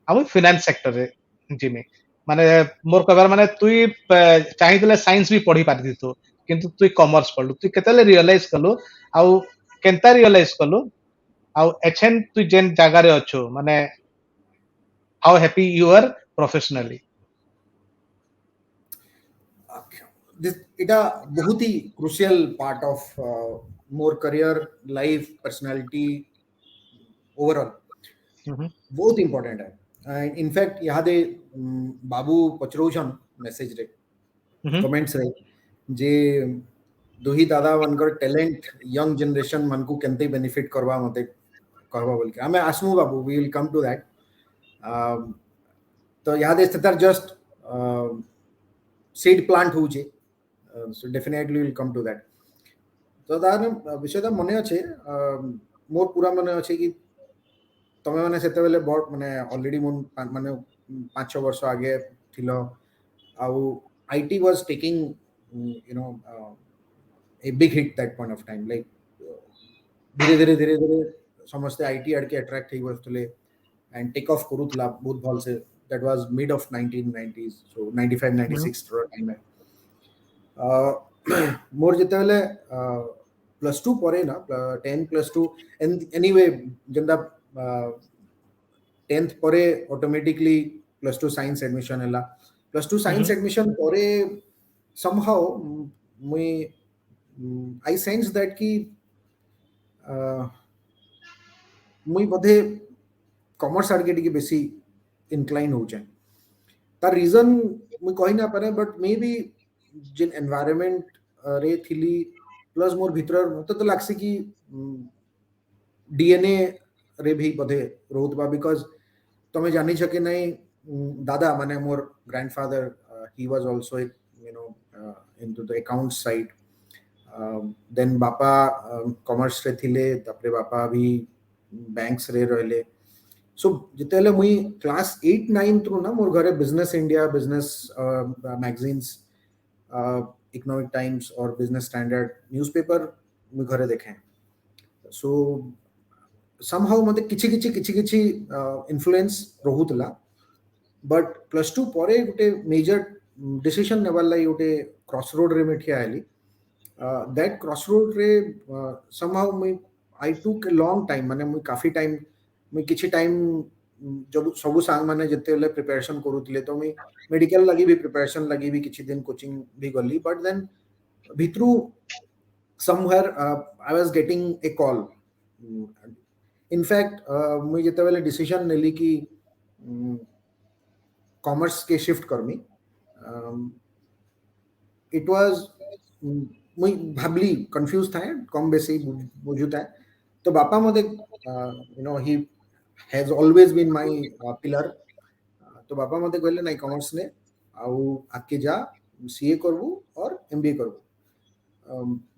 आ फाइनेंस सेक्टर रे जिमी माने मोर कहबार माने तुई चाहिले साइंस भी पढ़ी पारि थो किंतु तुई कॉमर्स पढ़लु तुई केतेले रियलाइज करलु आ केनता रियलाइज करलु आ एछन तुई जेन जागा रे अछो माने how happy you are professionally. This इटा बहुत ही crucial part of more career life personality overall. बहुत important है. And in fact यहाँ दे बाबू पचरोचन मैसेज रे कमेंट्स रे जे दोही दादा वनकर टैलेंट यंग जनरेशन मन को केनते बेनिफिट करवा मते कहबा बोल के हमें आसमु बाबू we will come to that. तो यहाँ दे स्थितर जस्ट सीड प्लांट हो जे. So definitely will come to that. तो तार विषय मने अच्छे मोर पूरा मने अच्छे कि तमे माने सेते बेले बॉट माने ऑलरेडी माने 5-6 वर्ष आगे थिलो आउ IT was taking you know a big hit that point of time like धीरे धीरे समस्त आईटी आड़ के अट्रैक्ट ही बसले एंड टेक ऑफ करूतला बहुत भल से. That was mid of 1990s so 95-96 time है. मोर जेते बेले +2 परे ना 10 +2 एनीवे जंदा 10th परे ऑटोमेटिकली +2 साइंस एडमिशन हैला. +2 साइंस एडमिशन परे somehow मुई आई सेंस दैट कि मुई बधे कॉमर्स आड़ के टिके बेसी इंक्लाइन हो जाए. तार रीजन मुई कहि ना पारे बट मे बी जिन एनवायरनमेंट रे थिली प्लस मोर भीतर मते तो लागसी कि डीएनए रे भी बधे रोत बा बिकॉज तमे जानि छ कि नहीं दादा माने मोर grandfather he was also you know into the account side. Then बापा कॉमर्स रे थिले तापरे बापा भी बैंक्स रे रहले. सो जितेले मुई क्लास 8-9 थ्रू ना मोर घरे business India business magazines economic times और बिजनेस स्टैंडर्ड न्यूज़पेपर मुई घरे देखे. सो समहाउ मते किछि इन्फ्लुएंस रहुतला बट +2 परे गुटे मेजर डिसीजन नेबार लाई गुटे क्रॉसरोड रे मेठिया आली. दैट क्रॉसरोड रे समहाउ मुई आई टुक अ लॉन्ग टाइम माने मुई काफी टाइम मुई किछि टाइम जब सबु सांग माने जते ले प्रिपरेशन करूतले तो मुई मेडिकल लगी भी प्रिपरेशन लगी भी किछि दिन कोचिंग भी गली बट देन भितरु somewhere I was getting a call. In fact मुई जते बेले डिसीजन नेली कि कॉमर्स के शिफ्ट करमी इट वाज मुई भाबली कंफ्यूज था कम बेसी बुझुता है. तो बापा मते you know he has always been my pillar. तो बापा मते कहले नहीं कॉमर्स ने आउ आके जा सीए करबू और एमबीए करबू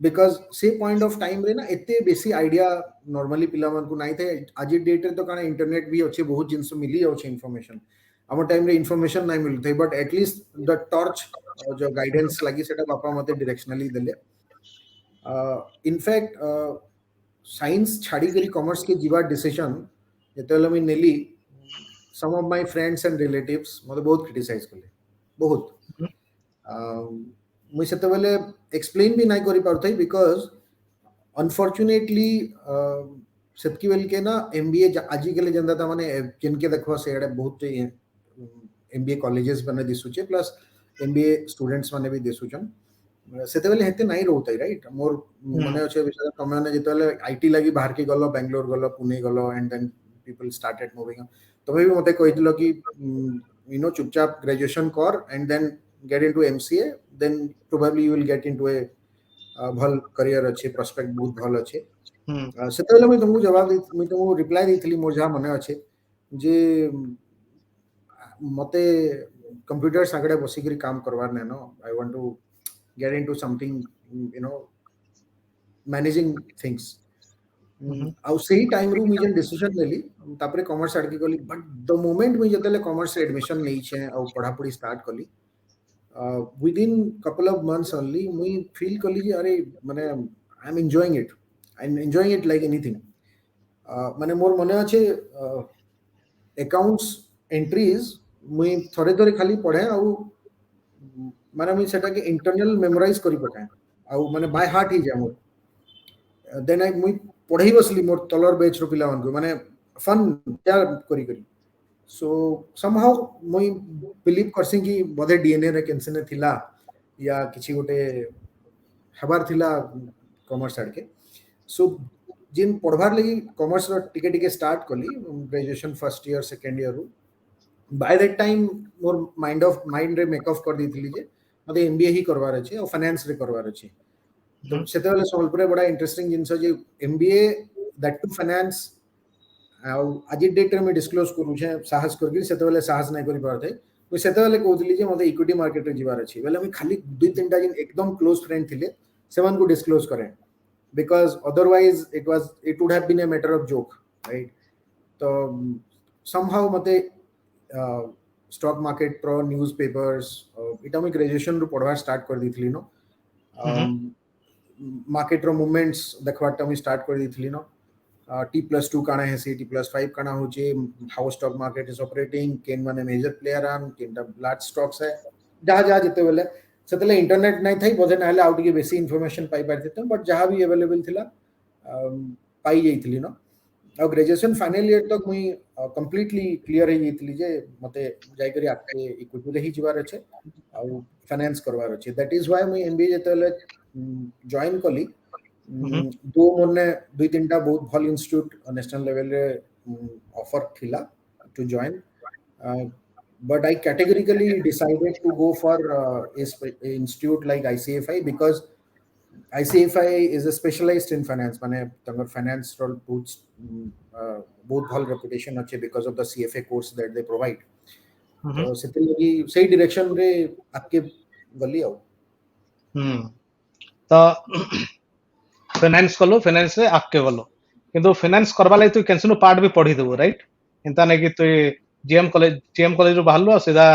बिकॉज से पॉइंट ऑफ टाइम रे ना एते बेसी आइडिया नॉर्मली पिला मन को नाही थे आज डेट रे तो काना इंटरनेट भी अच्छे बहुत जिंस मिली जाउछ इन्फॉर्मेशन आम टाइम रे इन्फॉर्मेशन नाही मिलथे बट एटलीस्ट द टॉर्च जो गाइडेंस लगी सेटा बापा मते डायरेक्शनली देले इनफैक्ट साइंस छाड़ी करी कॉमर्स के जीवा डिसीजन जेतेले मैं नेली some of my friends and relatives मते बहुत क्रिटिसाइज करले बहुत मुझे सेते बेले एक्सप्लेन भी नहीं करी पारथई बिकॉज अनफॉर्चुनेटली सेतकी बेल के ना एमबीए आजि केले जंदा ता माने जिनके देखो सेडे बहुत एमबीए कॉलेजेस बने दिसुचे प्लस एमबीए स्टूडेंट्स माने भी दिसुचन सेते बेले हेते नहीं रहउतई राइट मोर माने अछि विषय तमे ने जेतेले आईटी लागि बाहर के गलो बेंगलोर गलो पुणे गलो and then people started moving तमे भी मते कहितलो कि यू नो चुपचाप ग्रेजुएशन कर and then get into MCA then probably you will get into a भल करियर अच्छे प्रोस्पेक्ट बहुत भल अच्छे सेते बेले मैं तुमको जवाब दे मैं तुमको रिप्लाई देथली मोर जहा मने अच्छे जे मते कंप्यूटर सागडे बसी करी काम करवार ने no I want to get into something you know managing things आउ सही टाइम रू मुझे डिसीजन लेली तापरे कॉमर्स आड़ के गली बट द मोमेंट मुझे जतले कॉमर्स एडमिशन नहीं छे और पढ़ा पढ़ी स्टार्ट कली within couple of months only we feel kali ji are mane I'm enjoying it like anything mane mor mane ache accounts entries we thore thore khali padhe au mane me seta ke internal memorize kari pakae au mane by heart hi jae mor then I we padhai basli mor tolor batch ro pila man ko mane fun kari kari so somehow moi believe करसी कि बोधे DNA रे केनसे थिला या किछि गोटे हबार थिला commerce आड़ के सो जिन पढ़वार लगी कॉमर्स रो टिके टिके स्टार्ट कली graduation first year second year रू बाय दैट टाइम मोर माइंड रे मेक ऑफ कर दिथिली जे मते एमबीए ही करवार अछि और फाइनेंस रे करवार अछि तो सेते वाले सोल्पुरे बड़ा इंटरेस्टिंग जिंस जे एमबीए दैट टू फाइनेंस आज डेट में डिस्क्लोज करू छे साहस करके सेते बेले साहस नहीं करि पारथै तो सेते बेले कहउतली जे मते इक्विटी मार्केट रे जीवार अछि बेले हम खाली दुई तीनटा जिन एकदम क्लोज फ्रेंड थिले सेवन को डिस्क्लोज करें because otherwise it would have been a matter of joke right तो समहाउ मते स्टॉक मार्केट प्रो न्यूज़पेपर्स इटा में ग्रेजुएशन रो पढ़वा स्टार्ट कर दिथली नो मार्केट रो मूवमेंट्स देखवाटा में स्टार्ट कर दिथली नो T+2 काना है सी T+5 काना हो जे how stock market is operating केन माने मेजर प्लेयर आन केन लार्ज स्टॉक्स है जहा जहा जते बेले सेतले इंटरनेट नहीं थई बोझे नाले आउट के बेसी इंफॉर्मेशन पाई पारते बट जहा भी अवेलेबल थिला पाई जाइतली नो और ग्रेजुएशन फाइनल ईयर तक मुई कंप्लीटली क्लियर है जाइतली जे मते जाय करी आके इक्विटी रे ही जीवार अछि और फाइनेंस करवार अछि दैट इज व्हाई मुई एमबीए जतेले जॉइन कली दो मोने दुई तीनटा बहुत भल इंस्टीट्यूट नेशनल लेवल रे ऑफर थिला to join but I categorically decided to go for a institute like ICFI because ICFI is a specialized in finance माने तंगर finance role बहुत भल reputation अच्छे because of the CFA course that they provide तो सेते लगी सही direction रे आपके गली आओ तो फाइनेंस कलो फाइनेंस रे आके गलो किंतु फाइनेंस करबा lai तू कैंसनो पार्ट भी पढ़ी देबो राइट इंता नै कि तू जीएम कॉलेज रो बाहरलो सीधा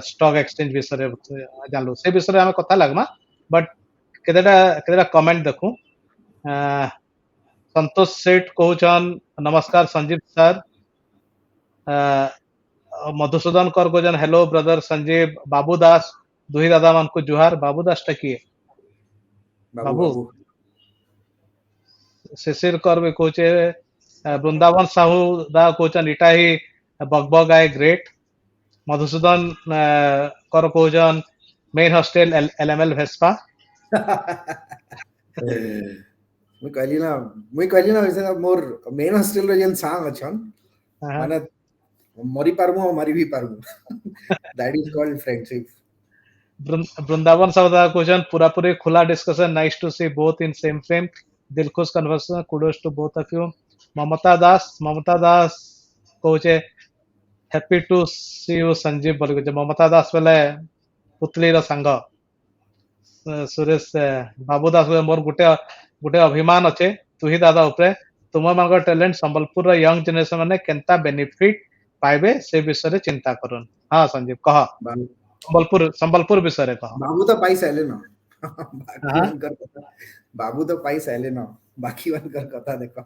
स्टॉक एक्सचेंज विषय रे जानलो से विषय रे हम कथा लागमा बट केदेटा कमेंट देखू संतोष सेठ कहउछन नमस्कार संजीव सर मधुसूदन कर गोजन हेलो ब्रदर संजीव बाबू दास दुही दादा मान को जुहार बाबू दास टा किए बाबू शिशिर कर भी कोचे वृंदावन साहू दा कोचन इटा ही बगबग आए ग्रेट मधुसूदन कर कोचन मेन हॉस्टल एलएमएल वेस्पा मैं कहली ना वैसे मोर मेन हॉस्टल रे जन सांग अछन माने मरी पारमु मरी भी पारमु that is called friendship Vrindavan Sahu दा कोचन पूरा पूरी खुला discussion nice to see both in same frame दिलखुश conversation kudos to both of you Mamata Das कोचे happy to see you Sanjeev बोल के ममता दास बेले पुतली सांग सुरेश बाबू दास मोर गुटे गुटे अभिमान अच्छे तुही दादा उपरे तुम मान टैलेंट संबलपुर यंग जनरेशन माने केनता बेनिफिट पाइबे से विषय रे चिंता करन। हाँ संजीव कह बाबू संबलपुर विषय रे कह। बाबू तो पाई साइले न बाकी हाँ वनकर कथा बाबू तो पाई साइले न बाकी वनकर कथा देखो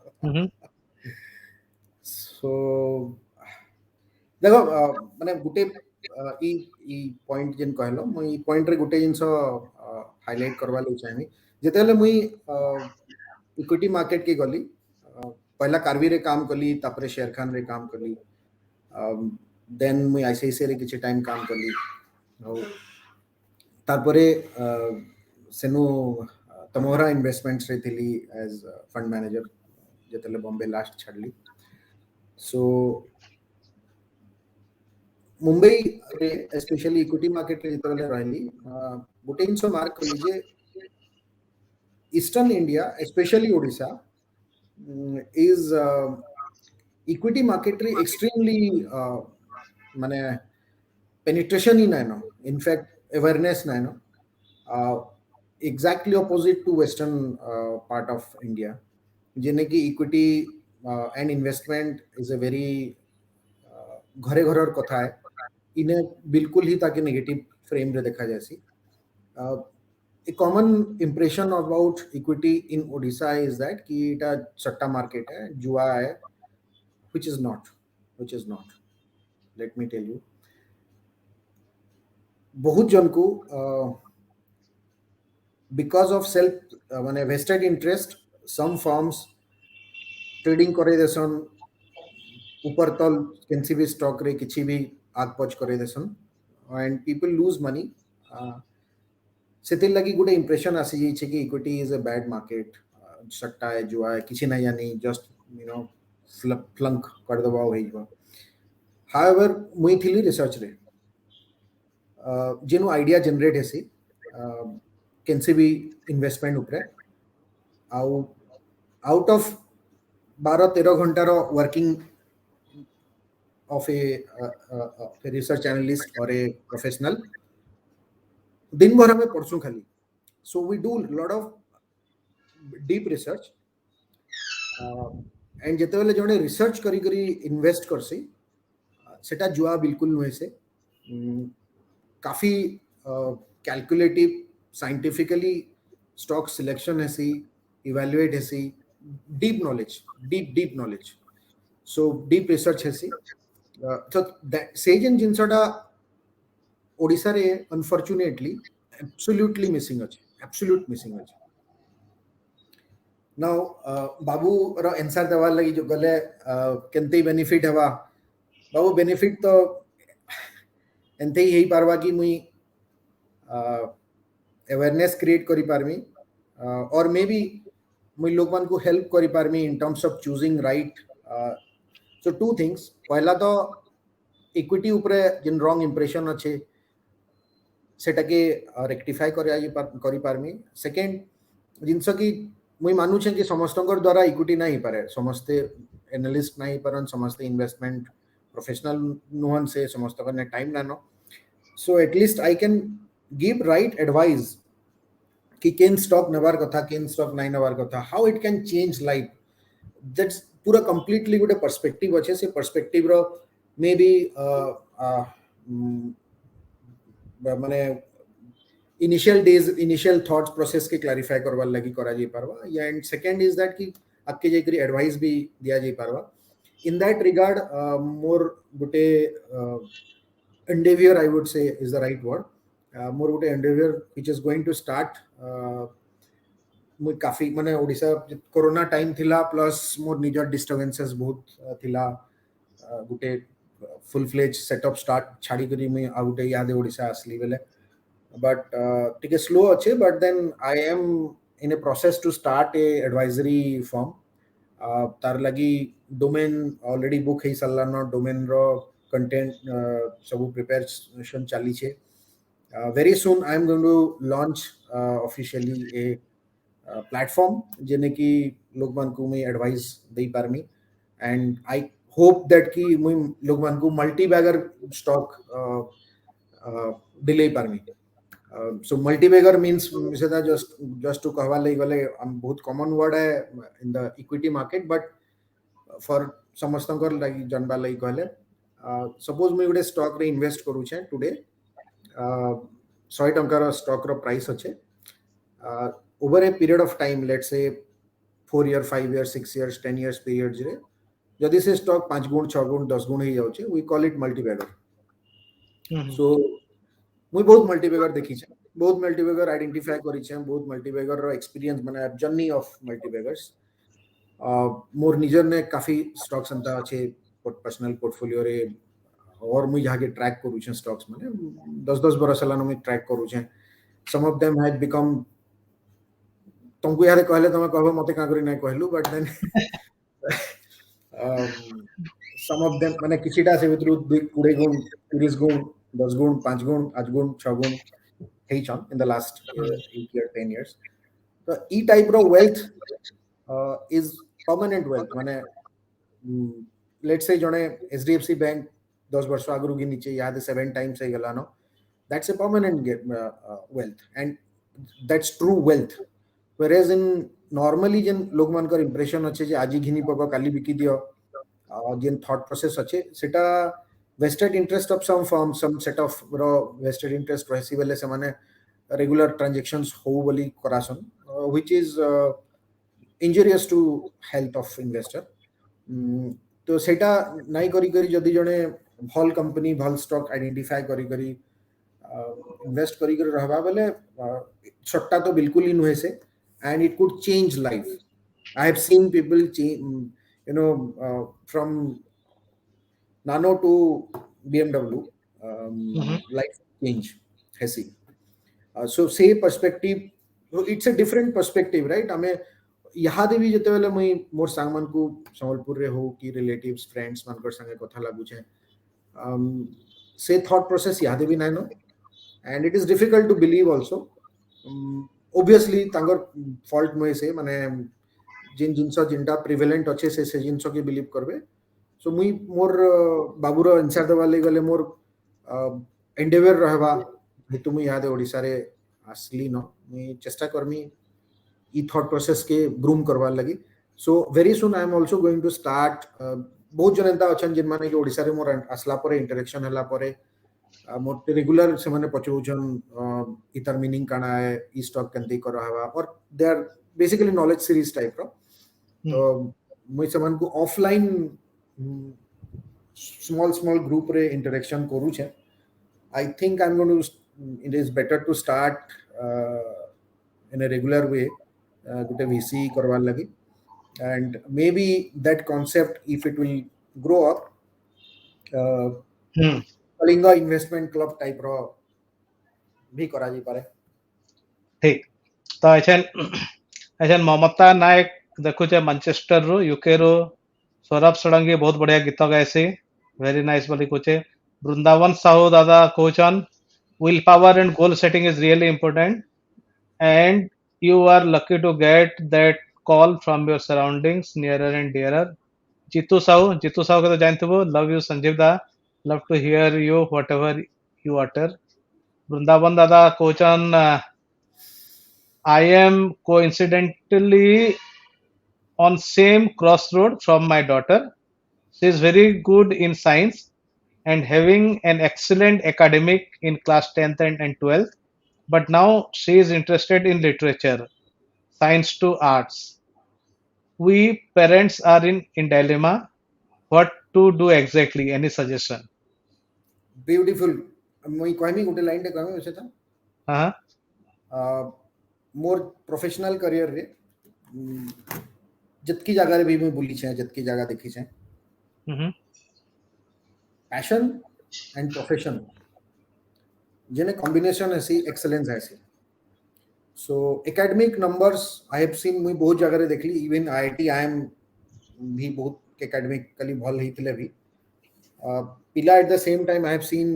सो देखो माने गुटे ई ई पॉइंट जेन कहलो मुई पॉइंट रे गुटे जिंस हाईलाइट करवा ले चाहमी जेतेले मुई इक्विटी मार्केट के गली पहला कार्वी रे काम कली तापरे शेयर खान रे काम कली देन मुई आईसीआईसीआई रे किछि टाइम काम कली तारपरे सेनु तमोरा इन्वेस्टमेंट्स रे थिली एज फंड मैनेजर जेतेले बॉम्बे लास्ट छाडली सो मुंबई रे स्पेशली इक्विटी मार्केट रे जेतेले रहली गुटे जिंस मार्क कली जे eastern India specially Odisha is equity market रे extremely माने penetration ही नहीं ना in fact awareness नहीं ना exactly opposite to western part of India जिन्हें की equity and investment is a very घरे घरर कथा है इन्हें बिल्कुल ही ताकि नेगेटिव फ्रेम रे देखा जैसी a common impression about equity in Odisha is that कि इटा सट्टा मार्केट है जुआ है which is not let me tell you बहुत जन को because of self माने vested interest some firms trading करे देसन ऊपर तल किसी भी स्टॉक रे किसी भी आग पच करे Desan and people lose money सेतिल लगी गुटे इंप्रेशन आसी जाई छे कि equity is a bad market सट्टा है जुआ है किसी नहीं यानी जस्ट यू नो फ्लंक कर दबा होइबा हाउएवर मुई थिली रिसर्च रे जेनु आइडिया जनरेट हेसी कैनसे भी इन्वेस्टमेंट ऊपर आउट ऑफ 12-13 घंटा रो working of a research analyst और ए प्रोफेशनल दिन भर हमें पढ़सू खाली so we do lot of deep research and जेते बेले जने रिसर्च करी करी इन्वेस्ट करसी सेटा जुआ बिल्कुल नुहे से काफी कैलकुलेटिव साइंटिफिकली स्टॉक सिलेक्शन हैसी इवैल्यूएट हैसी deep knowledge so deep research हैसी तो सेजन जिनसटा ओडिसा रे अनफॉर्चुनेटली एब्सोल्युटली मिसिंग अछि नाउ बाबू रो आंसर देवा लगी जो गले केनते बेनिफिट हवा बाबू बेनिफिट तो एंते ही पारवा कि मुई अवेयरनेस क्रिएट करी पारमी और मे बी मुई लोगन को हेल्प करी पारमी in terms of choosing right so two things पहला तो इक्विटी ऊपर जिन रॉन्ग इंप्रेशन अच्छे सेटा के रेक्टिफाई करी पारमी सेकेंड जिनस की मुई मानु छे कि समस्तकर द्वारा इक्विटी नहीं पारे समस्ते एनालिस्ट नहीं पारन समस्ते इन्वेस्टमेंट प्रोफेशनल नुहन से समस्तकर ने टाइम नानो so at least I can give right advice कि केन स्टॉक नवार कथा केन स्टॉक नहीं नवार कथा how it can change life that's पूरा कंप्लीटली गोटे पर्सपेक्टिव अच्छे से पर्सपेक्टिव रो मे बी माने इनिशियल थॉट्स प्रोसेस के क्लैरिफाई करवार लगी करा जाई पारवा या एंड सेकंड इज दैट कि आके जे करी एडवाइस भी दिया जाई Parwa in that regard more Gute endeavor I would say is the right word more Gute endeavor which is going to start मुई काफी माने ओडिसा कोरोना टाइम थिला प्लस मोर निजर डिस्टर्बेंसेस बहुत थिला गुटे फुल फ्लेज सेटअप स्टार्ट छाड़ी करी मैं आ गुटे याद ओडिसा असली बेले बट टिके स्लो अच्छे but then I am in a process to start a advisory firm तार लगी डोमेन ऑलरेडी बुक है सल्लानो डोमेन रो कंटेंट सब प्रिपरेशन चली छे very soon I am going to launch officially a platform जेने की लोग मन को मैं एडवाइस दे पारमी एंड आई hope that कि मुई लोग मान को मल्टी बैगर स्टॉक डिले पारमी so multi-bagger means सेटा just to कहवा लई गले बहुत common word है in the equity market but for समस्तंकर लागि जानबा लई कहले suppose मुई गोटे स्टॉक रे इन्वेस्ट करू छे टुडे 100 टंकार स्टॉक रो प्राइस अच्छे over a period of time let's say 4 year 5 year 6 years 10 years periods रे जदि से स्टॉक 5 गुण 6 गुण 10 गुण ही जाउछे we call it multi-bagger so मुई बहुत मल्टीबैगर देखी छे बहुत मल्टीबैगर आइडेंटिफाई करी छे बहुत मल्टीबैगर रो एक्सपीरियंस माने जर्नी ऑफ मल्टीबैगर्स मोर निजर ने काफी स्टॉक्स अंता अच्छे पर्सनल पोर्टफोलियो रे और मुई जहाँ के ट्रैक करू छे स्टॉक्स माने 10-10 बरस लानो मुई ट्रैक करू छे सम ऑफ देम हैड बिकम तुमको यार कहले तमे कहबो मते का करी नै कहलु but then some of them माने किछिटा से भितरु 20 गुण 30 गुण 10 गुण 5 गुण 8 गुण 6 गुण हेई छन in the last 8 year 10 years तो ई टाइप रो वेल्थ इज परमानेंट वेल्थ माने लेट्स से जने एचडीएफसी बैंक 10 वर्ष आगु की नीचे याद 7 टाइम्स है गलानो that's a permanent wealth and that's true wealth whereas in normally जन लोग मानकर इंप्रेशन अच्छे जे आजी घिनी पको काली बिकी दियो जेन थॉट प्रोसेस अच्छे सेटा vested interest of some firm some set of vested interest रहसी बेले से माने regular transactions हो बोली करासन which is injurious to health of investor तो सेटा नाइ करी करी जदी जने भल कंपनी भल स्टॉक आइडेंटिफाई करी करी इन्वेस्ट करी करी रहबा बेले छोटा तो बिल्कुल ही नुहे से and it could change life I have seen people change you know from nano to BMW life change has seen so say perspective it's a different perspective right हमें यहाँ दे भी जते वाले मैं मोर सांग मन को संबलपुर रे हो कि रिलेटिव्स फ्रेंड्स मन कर संगे कथा लागू छे say thought process यहाँ दे भी नहीं no and it is difficult to believe also obviously तांगर fault में से माने जिन जिनसा जिनटा prevalent अच्छे से जिनसो के believe करबे so मुई मोर बाबूरो आंसर दवा ले गले मोर endeavor रहबा हेतु मुई याद ओडिसा रे असली नो मुई चेष्टा करमी ई थॉट प्रोसेस के ग्रूम करवा लगी so very soon I am also going to start बहुत जनता अछन जिन माने के ओडिसा रे मोर असला परे इंटरेक्शन हला परे मोर रेगुलर से माने पचौजन इतर मीनिंग काना है ई स्टॉक कंती कर रहा और they are basically knowledge series type रो तो मुई समन को ऑफलाइन small group रे इंटरेक्शन करू छे I think I'm going to it is better to start in a regular way Gute VC करवा लगी and maybe that concept if it will grow up Kalinga investment club type रो भी करा जी पारे ठीक तो ऐसे ममता नायक देखु छे मैनचेस्टर रो यूके रो सौरभ षडंगी बहुत बढ़िया गीत गायसी वेरी नाइस बोली कुछे वृंदावन साहू दादा कोचन will power and goal setting is really important and you are lucky to get that call from your surroundings nearer and dearer Jitu Sahu के तो जानते हो लव यू संजीव दा love to hear you whatever you utter Vrindavan दादा कोचन I am coincidentally on same crossroad from my daughter she is very good in science and having an excellent academic in class 10th and 12th but now she is interested in literature science to arts we parents are in dilemma what to do exactly any suggestion beautiful moi कहमी Gute line दे कहमी वैसे था मोर professional career रे जतकी जगह रे भी मैं बोली छे जतकी जगह देखी छे पैशन एंड प्रोफेशन जेने कॉम्बिनेशन ऐसी एक्सेलेंस ऐसी so academic numbers I have seen मुई बहुत जगह रे देखली इवन आईआईटी आई एम भी बहुत एकेडमिकली भल हितले भी पिला at the same time I have seen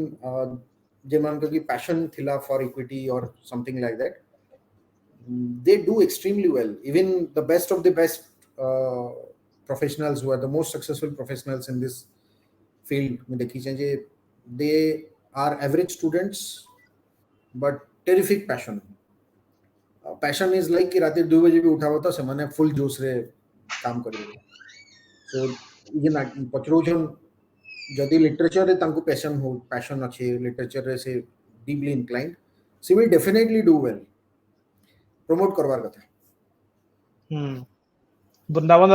जे मान की पैशन थिला फॉर इक्विटी और something like that they do extremely well even the best of the best professionals who are the most successful professionals in this field में देखी चाहिए they are average students but terrific passion. Passion is like कि रात 2 बजे भी उठा तो से माने full जोश रे काम करिवे. So ये ना पचरोजन जदि लिटरेचर रे तांको passion अच्छे लिटरेचर रे से deeply inclined, she will definitely do well. Promote करवार कथा. Brindavan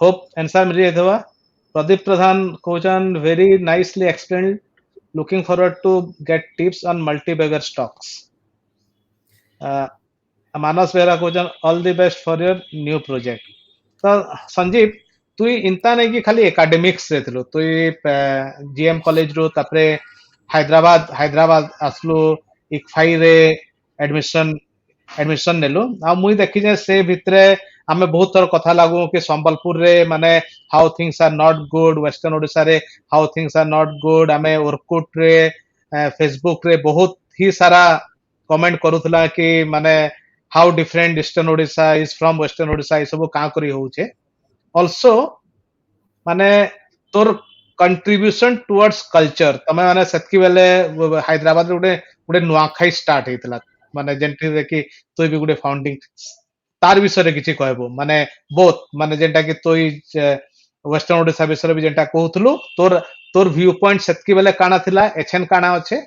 hope answer mill जाइथवा. Pradeep Pradhan Kochan very nicely explained. Looking forward to get tips on multi-bagger stocks. Manas Behera कोचन all the best for your new project. तो संजीव तु इंता नहीं कि खाली academics रे थलो तु जीएम कॉलेज रो तापरे हैदराबाद आसलो इकफाई रे एडमिशन नेलो आ मुई देखि जे से भितरे आमे बहुत थर कथा लागू कि संबलपुर रे माने how things are not good, western Odisha रे how things are not good. आमे ओरकुट रे फेसबुक रे बहुत ही सारा कमेंट करूथला कि माने how different eastern Odisha is from western Odisha. ई सब का करी होउछे also माने तोर कंट्रीब्यूशन टुवर्ड्स कल्चर तमे माने सेतकी बेले हैदराबाद रे गुडे नुआखाई स्टार्ट हेतला माने जेंटी रे कि तोय भी गुडे फाउंडिंग तार विषय रे किछि कहबो माने बोथ माने जेंटा कि तोय वेस्टर्न ओडिसा विषय भी जेंटा कहउथलु तोर व्यू पॉइंट सेतकी बेले काना थिला एछन काना अछि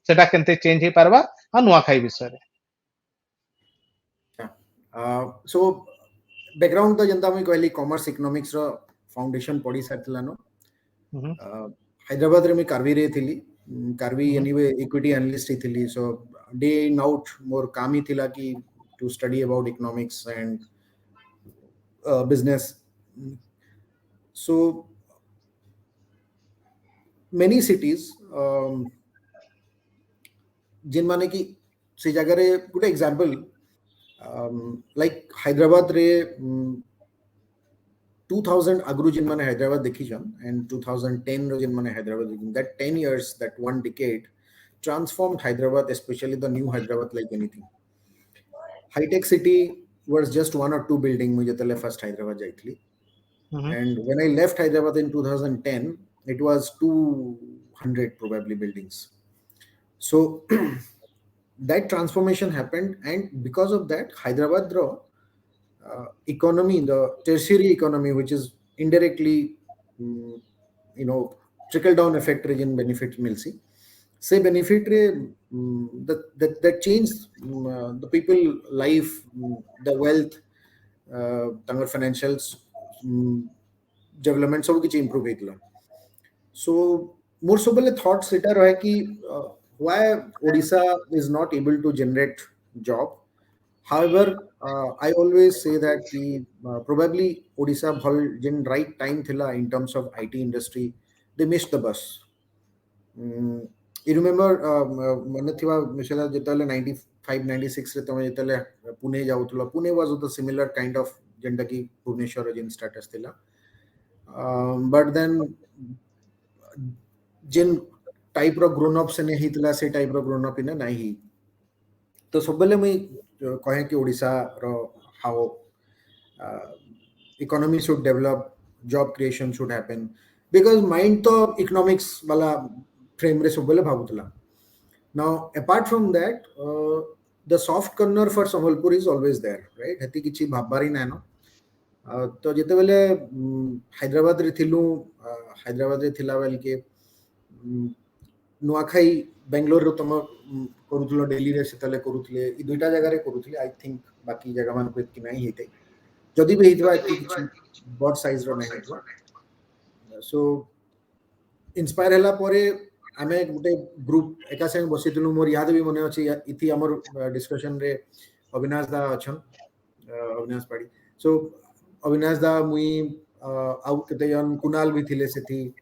सेटा केनते चेंज हे परबा आ नुआखाई विषय रे. So background तो जनता में कहली कॉमर्स इकोनॉमिक्स रो फाउंडेशन पढ़ी सारथिला नो. हैदराबाद रे में कार्वी रे थिली. कार्वी एनीवे इक्विटी एनालिस्ट ही थिली. सो डे इन आउट मोर काम ही थिला कि to study about economics and business. So many cities जिन माने कि से जगह रे good example like Hyderabad re 2000 agru jin mane Hyderabad dekhi jan and 2010 ro jin mane Hyderabad dekhi, that 10 years, that one decade transformed Hyderabad, especially the new Hyderabad, like anything. High tech city was just one or two building mujhe tale first Hyderabad jaithli, and when I left Hyderabad in 2010 it was 200 probably buildings. So that transformation happened, and because of that Hyderabad ro economy, the tertiary economy, which is indirectly trickle down effect region benefit milsi, say benefit re that changed the people life, the wealth, tangar financials, development सब किछ improve हेतला. So more so bale thoughts eta रहे कि why Odisha is not able to generate job. However, I always say that probably Odisha bhal jin right time thila in terms of IT industry, they missed the bus. You remember mane thiba misala jetale 95 96 re tame jetale Pune jautula, Pune was the similar kind of jenda ki Bhubaneswar jin status thila, but then jin type रो grown up से नहीं हितला से type रो grown up इन नहीं. तो सबले मैं कहे कि ओडिसा रो how economy should develop, job creation should happen, because mind तो इकोनॉमिक्स वाला फ्रेम रे सबले भाबुतला. Now apart from that the soft corner for Sambalpur is always there, right. हेती किछि भाबबारी ना नो. तो जेते बेले हैदराबाद रे थिलु, हैदराबाद रे थिला बेल के नुआखाई बेंगलोर तुम करूथलो, दिल्ली रे सेतले करूथले, ई दुईटा जगह रे करूथले. आई थिंक बाकी जगह मान को कि नहीं हेते, जदी भी हितवा कि बॉड साइज रो नहीं हितवा. सो इंस्पायर हला परे आमे गुटे ग्रुप एका संग बसितलु. मोर याद भी मने अछि इथि हमर डिस्कशन रे अविनाश दा अछन, अविनाश पाड़ी. सो अविनाश दा मुई आउ केते जन कुणाल भी थिले सेथि,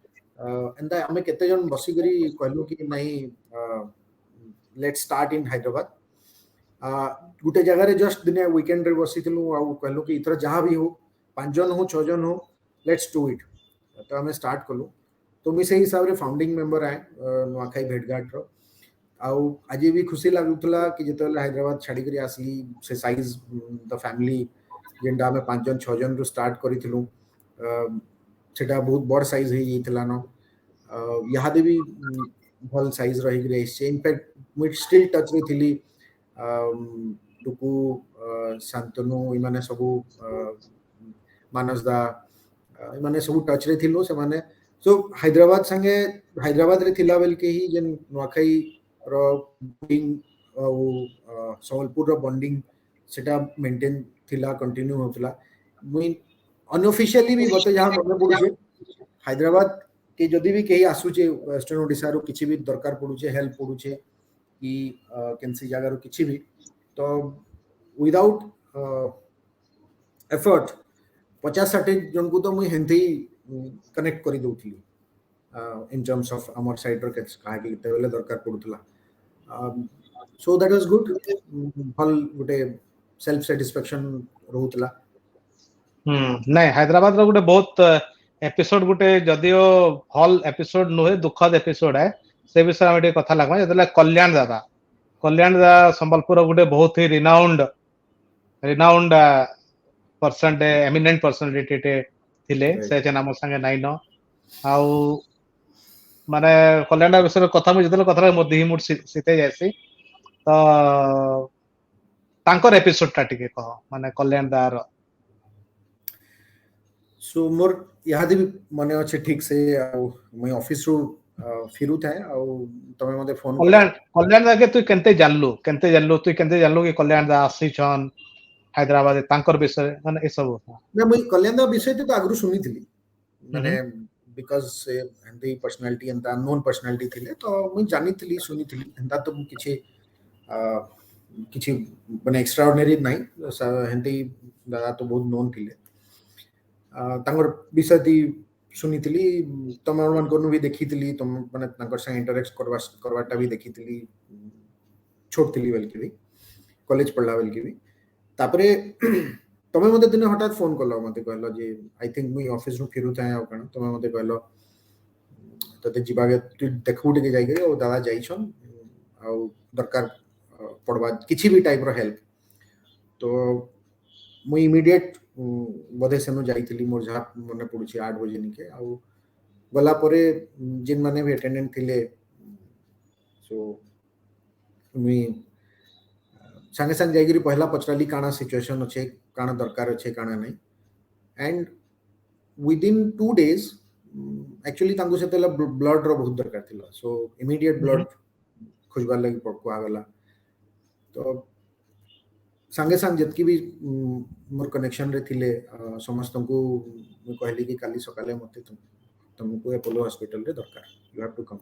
एंड आमे केते जन बसी करी कहलु कि नहीं लेट्स स्टार्ट इन हैदराबाद. गुटे जगह रे जस्ट दिने वीकेंड रे बसितलु आ कहलु कि इथर जहां भी हो 5 जन हो 6 जन हो, लेट्स डू इट. तो हमें स्टार्ट कलु. तो मी से हिसाब रे फाउंडिंग मेंबर आए नुआखाई भेटघाट रो. आउ आज भी खुशी लागुतला कि जेतले हैदराबाद छाडी करी आसली से साइज द फैमिली जेंडा में 5 जन 6 जन रो स्टार्ट करिथिलु. सेटा बहुत बड़ साइज हे जैतला न याद भी भल साइज रही रही इनफैक्ट मुझे स्टिल टच रे थिली टुकु शांतनु इमाने सबु मानस दा इमाने सबु टच रे थिलो से माने सो हैदराबाद संगे हैदराबाद रे थिला बेल के ही जेन नुआखाई रो बॉन्डिंग संबलपुर रो बॉन्डिंग सेटा मेंटेन थिला कंटिन्यू होतला मुई अनऑफिशियली भी गते जहां मने पडुचे हैदराबाद के जदि भी कहीं आसुचे वेस्टर्न ओडिसा रो किछि भी दरकार पडुचे हेल्प पडुचे कि केनसी जगह रो किछि भी तो विदाउट एफर्ट 50-60 जन को तो मुई हेंथी कनेक्ट करी दउथली इन टर्म्स ऑफ आमर साइड रो केस कहा कि तेबेले दरकार पडुतला सो दैट वाज गुड भल गुटे सेल्फ सैटिस्फैक्शन रहउतला नहीं हैदराबाद रो गुटे बहुत एपिसोड गुटे जदियो हॉल एपिसोड नुहे दुखद एपिसोड है से विषय में कथा लागमा जतला कल्याण दादा संबलपुर गुटे बहुत ही रिनाउंड पर्सन एमिनेंट पर्सनालिटी थिले से जे नाम संगे नाइन आउ माने कल्याण विषय कथा मु जतला कथा मो दिही मुड सिते जायसी तो तांकर एपिसोड टा टिके कह माने कल्याण दार सो मोर याद भी मने अच्छे ठीक से मैं ऑफिस रो फिरू था तमे मते फोन कल्याण दा के तू केनते जानलु तू केनते जानलु कि कल्याण दा आसी छन हैदराबाद तांकर विषय माने ए सब ना मैं कल्याण दा विषय तो आगु सुनी थिली माने बिकॉज़ एंदी पर्सनालिटी एंड अननोन पर्सनालिटी थिले तो मैं जानी थिली सुनी थिली एंदा तो किछि माने एक्स्ट्रा ऑर्डिनरी नाही एंदी दादा तो बहुत नोन थिले तांगर विषय दी सुनी थिली तम मन कोनु भी देखी थिली तम माने तांकर संग इंटरेक्ट करवाटा भी देखी थिली छोट थिली बेल के भी कॉलेज पढ़ला बेल के भी तापरे तमे मते दिन हठात फोन करलो मते कहलो जे आई थिंक मुई ऑफिस नु फिरु थाए आ कण तमे मते कहलो तते जिबागे तू देखु के जाई गयो दादा जाई छन आ दरकार पड़वा किछि भी टाइप रो हेल्प तो मुई इमीडिएट बधे सेनो जाईतिली मोर जहा मने पडुची 8 बजे निके आ गला परे जिन माने भी अटेंडेंट थिले सो मुई संगे संग जाईगिरी पहला पचराली काना सिचुएशन अच्छे काना दरकार अच्छे काना नहीं and within 2 days actually तांगु से तेला ब्लड रो बहुत दरकार थिला सो इमीडिएट ब्लड खोजबार लगी पड़को आगला तो संगे संग जतकी भी मोर कनेक्शन रे थिले समस्त को मैं कहली कि काली सकाले मते तुमको अपोलो हॉस्पिटल रे दरकार यू हैव टू कम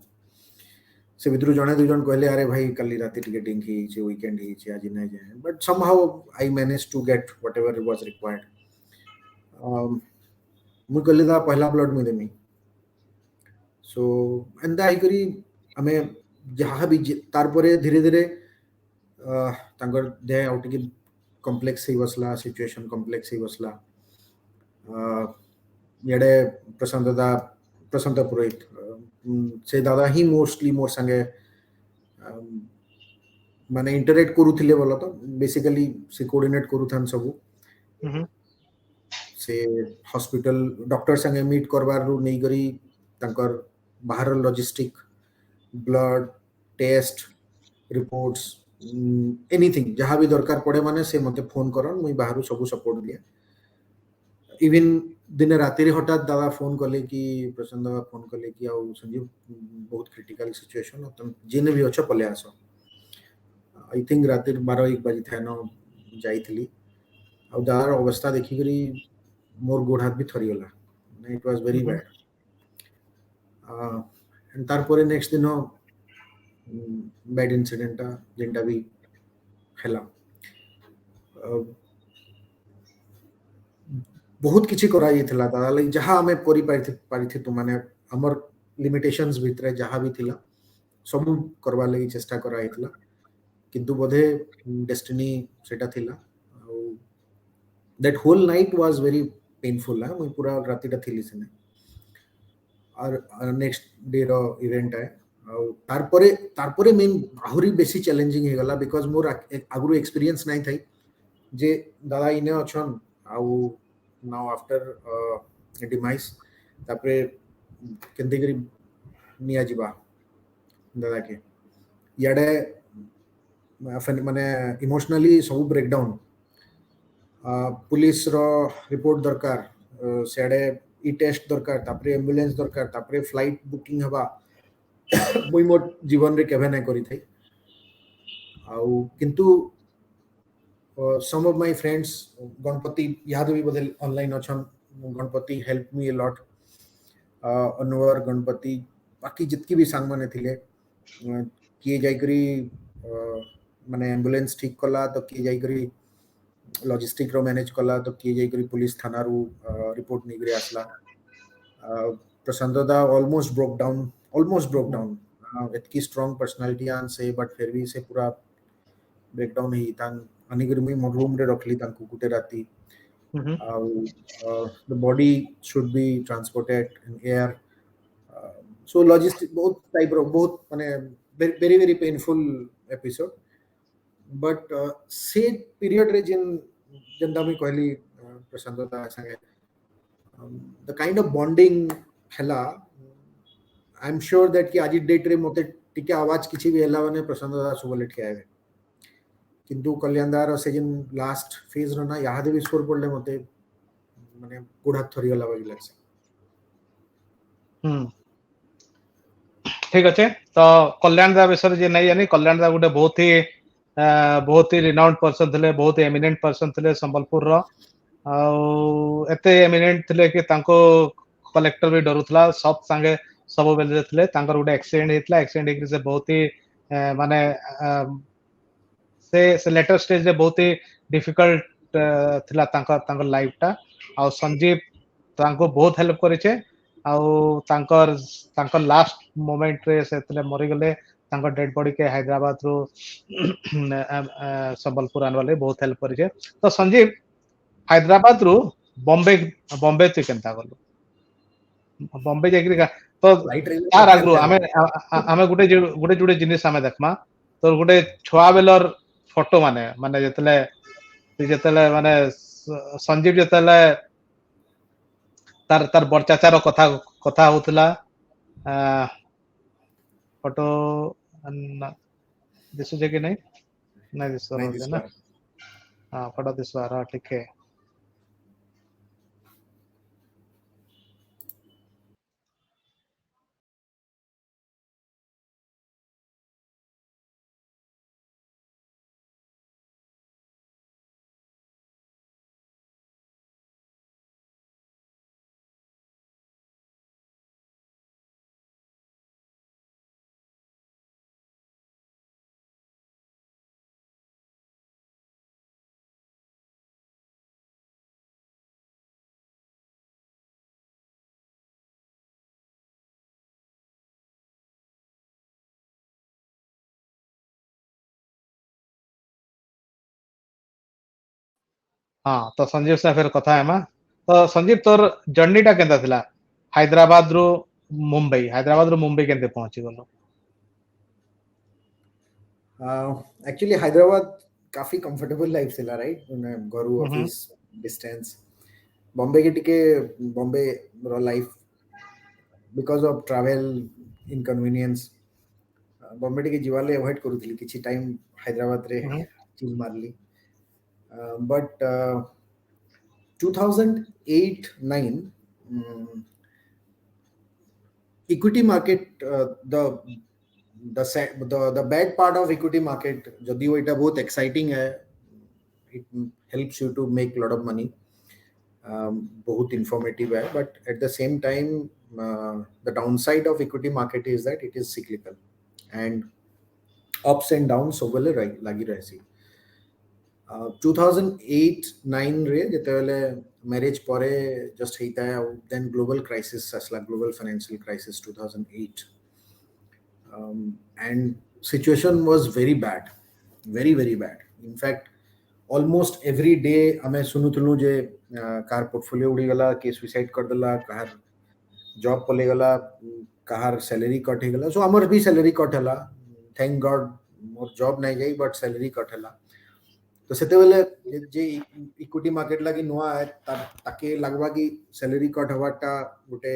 से भितर जने दु जन कहले अरे भाई काली राती टिकेटिंग ही छे वीकेंड ही छे आज नै जाय but somehow I manage to get whatever was required मु कहले दा पहला ब्लड में देमी सो एंड आई करी हमें जहां भी तार परे धीरे धीरे तांगर दे आउट कॉम्प्लेक्स ही बसला सिचुएशन कॉम्प्लेक्स ही बसला येडे प्रशांत पुरोहित से दादा ही मोस्टली मोर संगे माने इंटरेक्ट करूथिले बोला तो बेसिकली से कोऑर्डिनेट करूथन सब से हॉस्पिटल डॉक्टर संगे मीट करबार रु नै करी तांकर बाहर logistic blood test reports anything जहाँ भी दरकार पड़े माने से मते फोन करन मुई बाहरु सब सपोर्ट दिए इवन दिन राति रे हठात दादा फोन कले कि प्रसन्न दादा फोन कले कि आ संजीव बहुत क्रिटिकल सिचुएशन तुम जिन भी अच्छा पले आसो आई थिंक राति 12-1 बजे थे न जाईथली आ दादार अवस्था देखि करी मोर गोड़ हाथ भी थरी गला it was very bad and तार परे नेक्स्ट दिन बैड इंसिडेंट जेंटा भी हैला बहुत किछि करा थला दादा लाइक जहां हमें करि पारि तो माने हमर लिमिटेशंस भितरे जहां भी थिला सब करबा लगी चेष्टा करा थला किंतु बोधे डेस्टिनी सेटा थिला that whole night was very painful है मैं पूरा रातिटा थिली सेने और नेक्स्ट डे रो इवेंट है तारपरे मेन आहुरी बेसी चैलेंजिंग हे गला बिकॉज़ मोर आगुरो एक्सपीरियंस नहीं थाई जे दादा इने अछन आउ नाउ आफ्टर डिमाइस तापरे केंते करी निया जिबा दादा के याडे माने इमोशनली सब ब्रेकडाउन पुलिस रो रिपोर्ट दरकार सेडे ई टेस्ट दरकार तापरे एम्बुलेंस दरकार तापरे फ्लाइट बुकिंग हबा मुई मोर जीवन रे केबे नै करी थई आउ किंतु some of my friends Ganpati याद भी बदल ऑनलाइन अछन Ganapati help me a lot Anwar Ganapati बाकी जितकी भी सांग माने थिले किए जाई करी माने एम्बुलेंस ठीक कला तो किए जाई करी लॉजिस्टिक रो मैनेज कला तो किए जाई करी पुलिस थाना रू रिपोर्ट निगरे आसला प्रशांत दादा ऑलमोस्ट ब्रोक डाउन इतकी स्ट्रांग पर्सनालिटी आन से बट फिर भी से पूरा ब्रेकडाउन ही तां अनिगर मी मोर रूम रे रखली तांको गुटे राती the body should be transported in air so logistic बहुत टाइप रो बहुत माने very very painful episode but से पीरियड रे जिन जंदा मी कहली प्रशांत दादा संगे द काइंड ऑफ बॉन्डिंग हला आई एम श्योर दैट कि आज डेट रे मते टिके आवाज किछि भी हला माने प्रशांत दादा सुबलेट के आवे किंतु कल्याणदार से जिन लास्ट फेज रना याद भी स्कोर पड़ले मते माने गोड़ा थरी गला बागी लागसे ठीक अच्छे तो कल्याण दा विषय जे नहीं जानी कल्याण दा गुटे बहुत ही रिनाउंड पर्सन थे बहुत ही एमिनेंट पर्सन थे संबलपुर रो एते एमिनेंट थे कि तांको कलेक्टर भी डरुथला सब संगे सब बेले थे तांकर गुटे एक्सीडेंट हेतला एक्सीडेंट हेकि से बहुत ही माने से लेटर स्टेज रे बहुत ही डिफिकल्ट थिला तांकर लाइफ टा आ संजीव तांको बहुत हेल्प करिचे आ तांकर लास्ट मोमेंट रे से तले मरि गले तांकर डेड बॉडी के हैदराबाद रो संबलपुर आन वाले बहुत हेल्प करिचे तो संजीव हैदराबाद रो बॉम्बे तु केनता गलो बॉम्बे जाकरी तो यार आगरो हमें गुटे जुड़े जिनिस हमें देखमा तो गुटे छुआ बेलर फोटो माने जेतले माने संजीव जेतले तार बड़ चाचार कथा होतला फोटो दिसु जे कि नहीं दिसु ना हां फोटो दिसु आ ठीक है हाँ तो संजीव से फिर कथा है तो संजीव तोर जर्नी टा केंता थिला हैदराबाद रो मुंबई केंते पहुंची गलो एक्चुअली हैदराबाद काफी कंफर्टेबल लाइफ थिला राइट घरु ऑफिस डिस्टेंस बॉम्बे के टिके बॉम्बे रो life because of travel inconvenience Bombay टिके जीवाले अवॉइड करूथली किछि टाइम हैदराबाद रे चीज मारली but 2008-9 equity market the bad part of equity market जदि वो इटा बहुत exciting है it helps you to make lot of money बहुत informative है but at the same time the downside of equity market is that it is cyclical and ups and downs सब बेले लगी रहसी 2008-9 रे जेतेले मैरिज परे जस्ट हेता है देन ग्लोबल क्राइसिस असला global financial crisis 2008 and situation was very bad in fact almost every day हमें सुनुथलु जे car portfolio उड़ी गला के सुसाइड कर दला कार जॉब पले गला कार सैलरी कट हे गला सो हमर भी सैलरी कट हला थैंक गॉड मोर जॉब नहीं जाई बट सैलरी कट हला तो सेतेबेले जे इक्विटी मार्केट लागी नुआ है ताके लगवा की सैलरी कट हवाटा गोटे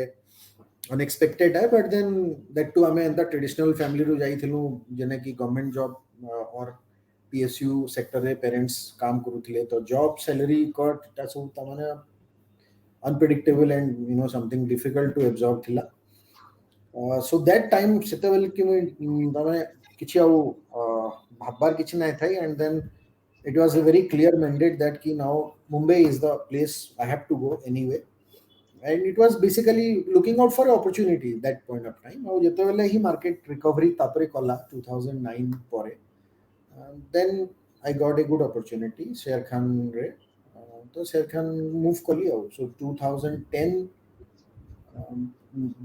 अनएक्सपेक्टेड है बट देन दैट टू हमें एंता ट्रेडिशनल फैमिली रू जाइथिलु जेने की गवर्नमेंट जॉब और पीएसयू सेक्टर रे पेरेंट्स काम करूथिले तो जॉब सैलरी कट ता सब तमाने unpredictable and you know something difficult to absorb थिला सो दैट टाइम सेतेबेले कि तमाने किछि आउ भाबबार किछि नै थाई and then it was a very clear mandate that ki now Mumbai is the place I have to go anyway and it was basically looking out for an opportunity that point of time now jetebele hi market recovery tapre kala 2009 pore then I got a good opportunity Sher Khan re to Sher Khan move kali au so 2010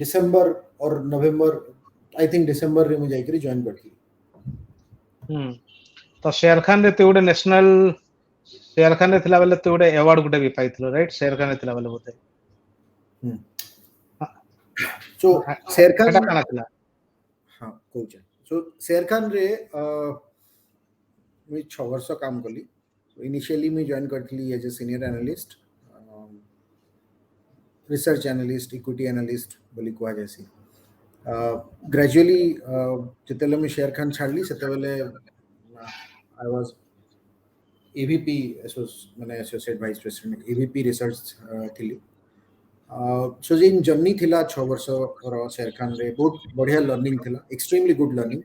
December or November I think December re mu jaikri join karthi तो शेर खान रे ते national शेर खान रे थिला बेले ते गोटे अवार्ड गोटे भी पाइथिलो राइट शेर खान रे थिला बेले बोते so Sher Khan एटा काना थिला हाँ कोच सो शेर खान रे मैं 6 वर्ष काम कली इनिशियली मैं जॉइन करथली as a senior analyst research analyst equity analyst बोली कुआ जैसी ग्रेजुअली जेतेले मैं शेर खान छाड़ली सेतेबेले I was AVP माने associate vice president AVP research थिली सो जिन जर्नी थिला 6 वर्ष रो शेर खान रे बहुत बढ़िया लर्निंग थिला एक्सट्रीमली गुड लर्निंग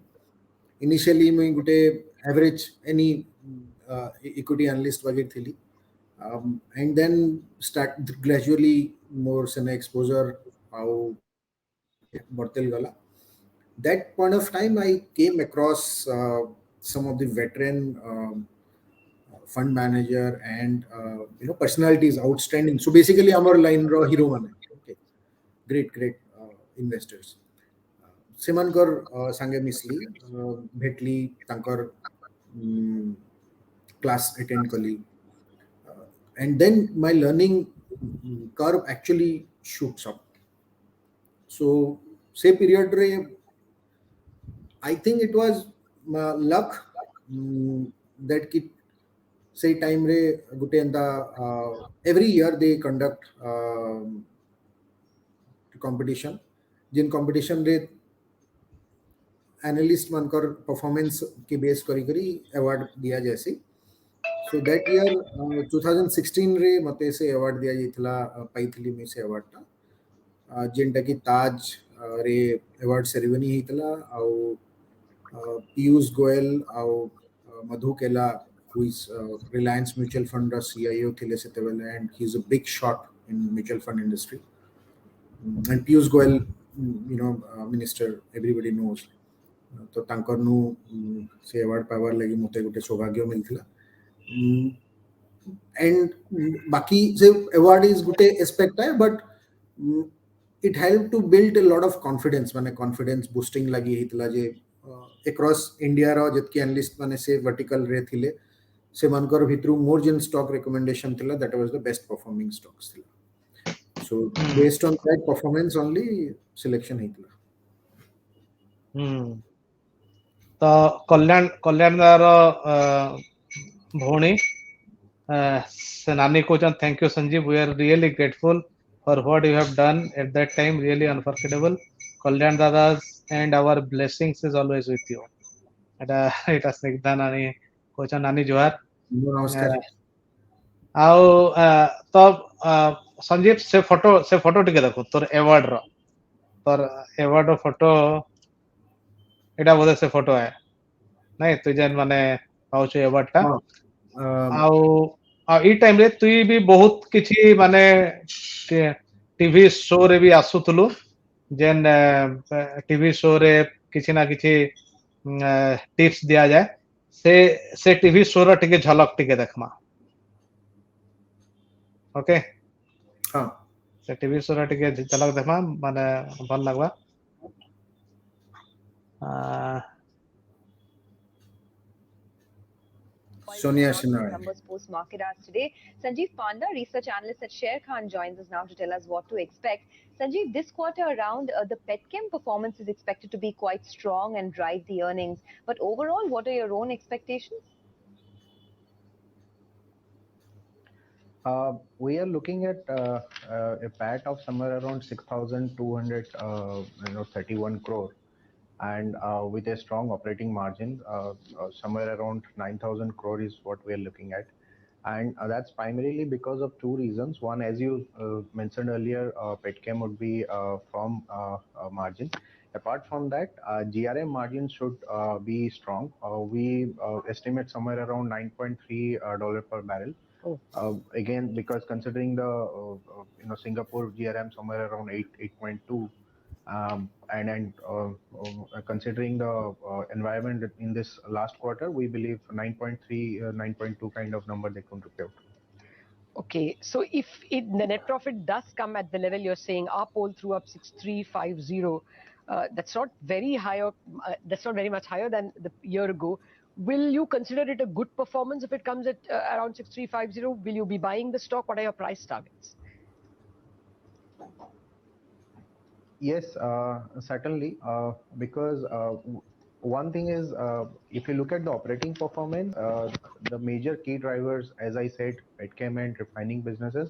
इनिशियली मैं गुटे एवरेज एनी इक्विटी एनालिस्ट वगैरह थिली एंड देन स्टार्ट ग्रेजुअली मोर सेने एक्सपोजर आउ बढ़तेल गला that point of time I came across some of the veteran fund manager and you know personalities outstanding so basically our line ro hero man okay great investors semanकर sange misli bhetli tankar class attend kali and then my learning curve actually shoots up so say period re I think it was luck that ki say time re gute enda every year they conduct competition jin competition re analyst mankar performance ke base kari award diya jaise so that year 2016 re mate se award diya jaithila paithili me se award ta jenta ki Taj रे award ceremony hitla au Piyush Goyal au Madhu Kela who is Reliance Mutual Fund CIO thile setebele and he is a big shot in mutual fund industry and Piyush Goyal you know minister everybody knows to tankar nu se award power lagi mote gote saubhagyo milthila and baki se award is gote aspect hai but it helped to build a lot of confidence माने confidence boosting लगी हितला जे across India रो जतके analyst माने से vertical रे थिले से मनकर भितरु मोर जिन stock recommendation थिला that was the best performing stocks थिला so based on that performance only selection हितला तो कल्याण दार भौणी से नानी कोचन thank you Sanjeev we are really grateful for what you have done at that time really unforgettable kalyan dadas and our blessings is always with you eta snigdhan ani kocha nani johar नमस्कार ଆଉ ତ संजीव से photo टिके देखो तोर award रो photo एटा बोधे से photo है नहीं तु जेन माने पाउछ अवार्ड टा ଆଉ ई टाइम रे तुई भी बहुत किछि माने टीवी शो रे भी आसुथलु जेन टीवी शो रे किछि ना किछि टिप्स दिया जाए से टीवी शो रा टिके झलक टिके देखमा ओके हां से टीवी शो रा टिके झलक देखमा माने भल लागबा Sonia Sinha. Numbers post market as today. Sanjeev Panda, research analyst at Sharekhan, joins us now to tell us what to expect. Sanjeev, this quarter around, the Petchem performance is expected to be quite strong and drive the earnings. But overall, what are your own expectations? We are looking at a PAT of somewhere around 6,231 crore, and with a strong operating margin, somewhere around 9,000 crore is what we are looking at. And that's primarily because of two reasons. One, as you mentioned earlier, Petchem would be from margin. Apart from that, GRM margin should be strong. We estimate somewhere around $9.3 per barrel. Again, because considering the Singapore GRM somewhere around 8.2, and considering the environment in this last quarter, we believe 9.3, 9.2 kind of number they could report. Okay, so if the net profit does come at the level you're saying, our poll threw up 6350, that's not very higher. That's not very much higher than the year ago. Will you consider it a good performance if it comes at around 6350? Will you be buying the stock? What are your price targets? Yes, certainly. Because one thing is, if you look at the operating performance, the major key drivers, as I said, petchem and refining businesses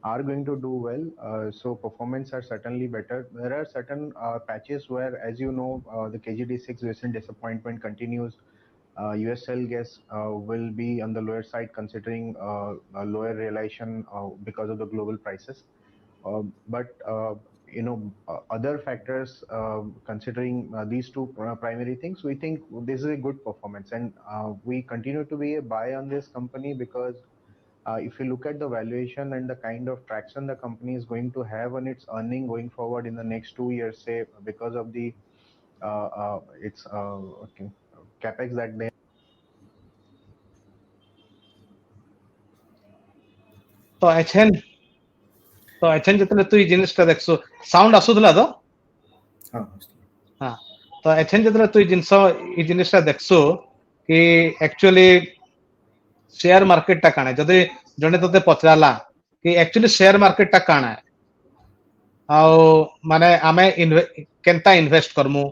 are going to do well. So performance are certainly better. There are certain patches where, as you know, the KGD6 recent disappointment continues. US shale gas will be on the lower side, considering a lower realization because of the global prices. But other factors, considering these two primary things, we think this is a good performance, and we continue to be a buy on this company because if you look at the valuation and the kind of traction the company is going to have on its earning going forward in the next 2 years, say because of the its capex that they तो HN ଯେତେବେଳେ ତୁ ଏଇ ଜିନିଷଟା ଦେଖଛୁ sound ଆସୁଥିଲା ତ ହଁ ହଁ ତ ଏଚଏନ ଯେତେବେଳେ ତୁ ଏଇ ଜିନିଷଟା ଦେଖଛୁ କି ଆକ୍ଚୁଆଲି शेयर मार्केट टा काना जदे जने तते पचराला कि एक्चुअली शेयर मार्केट टा काना आउ माने आमे केनता इन्वेस्ट करमु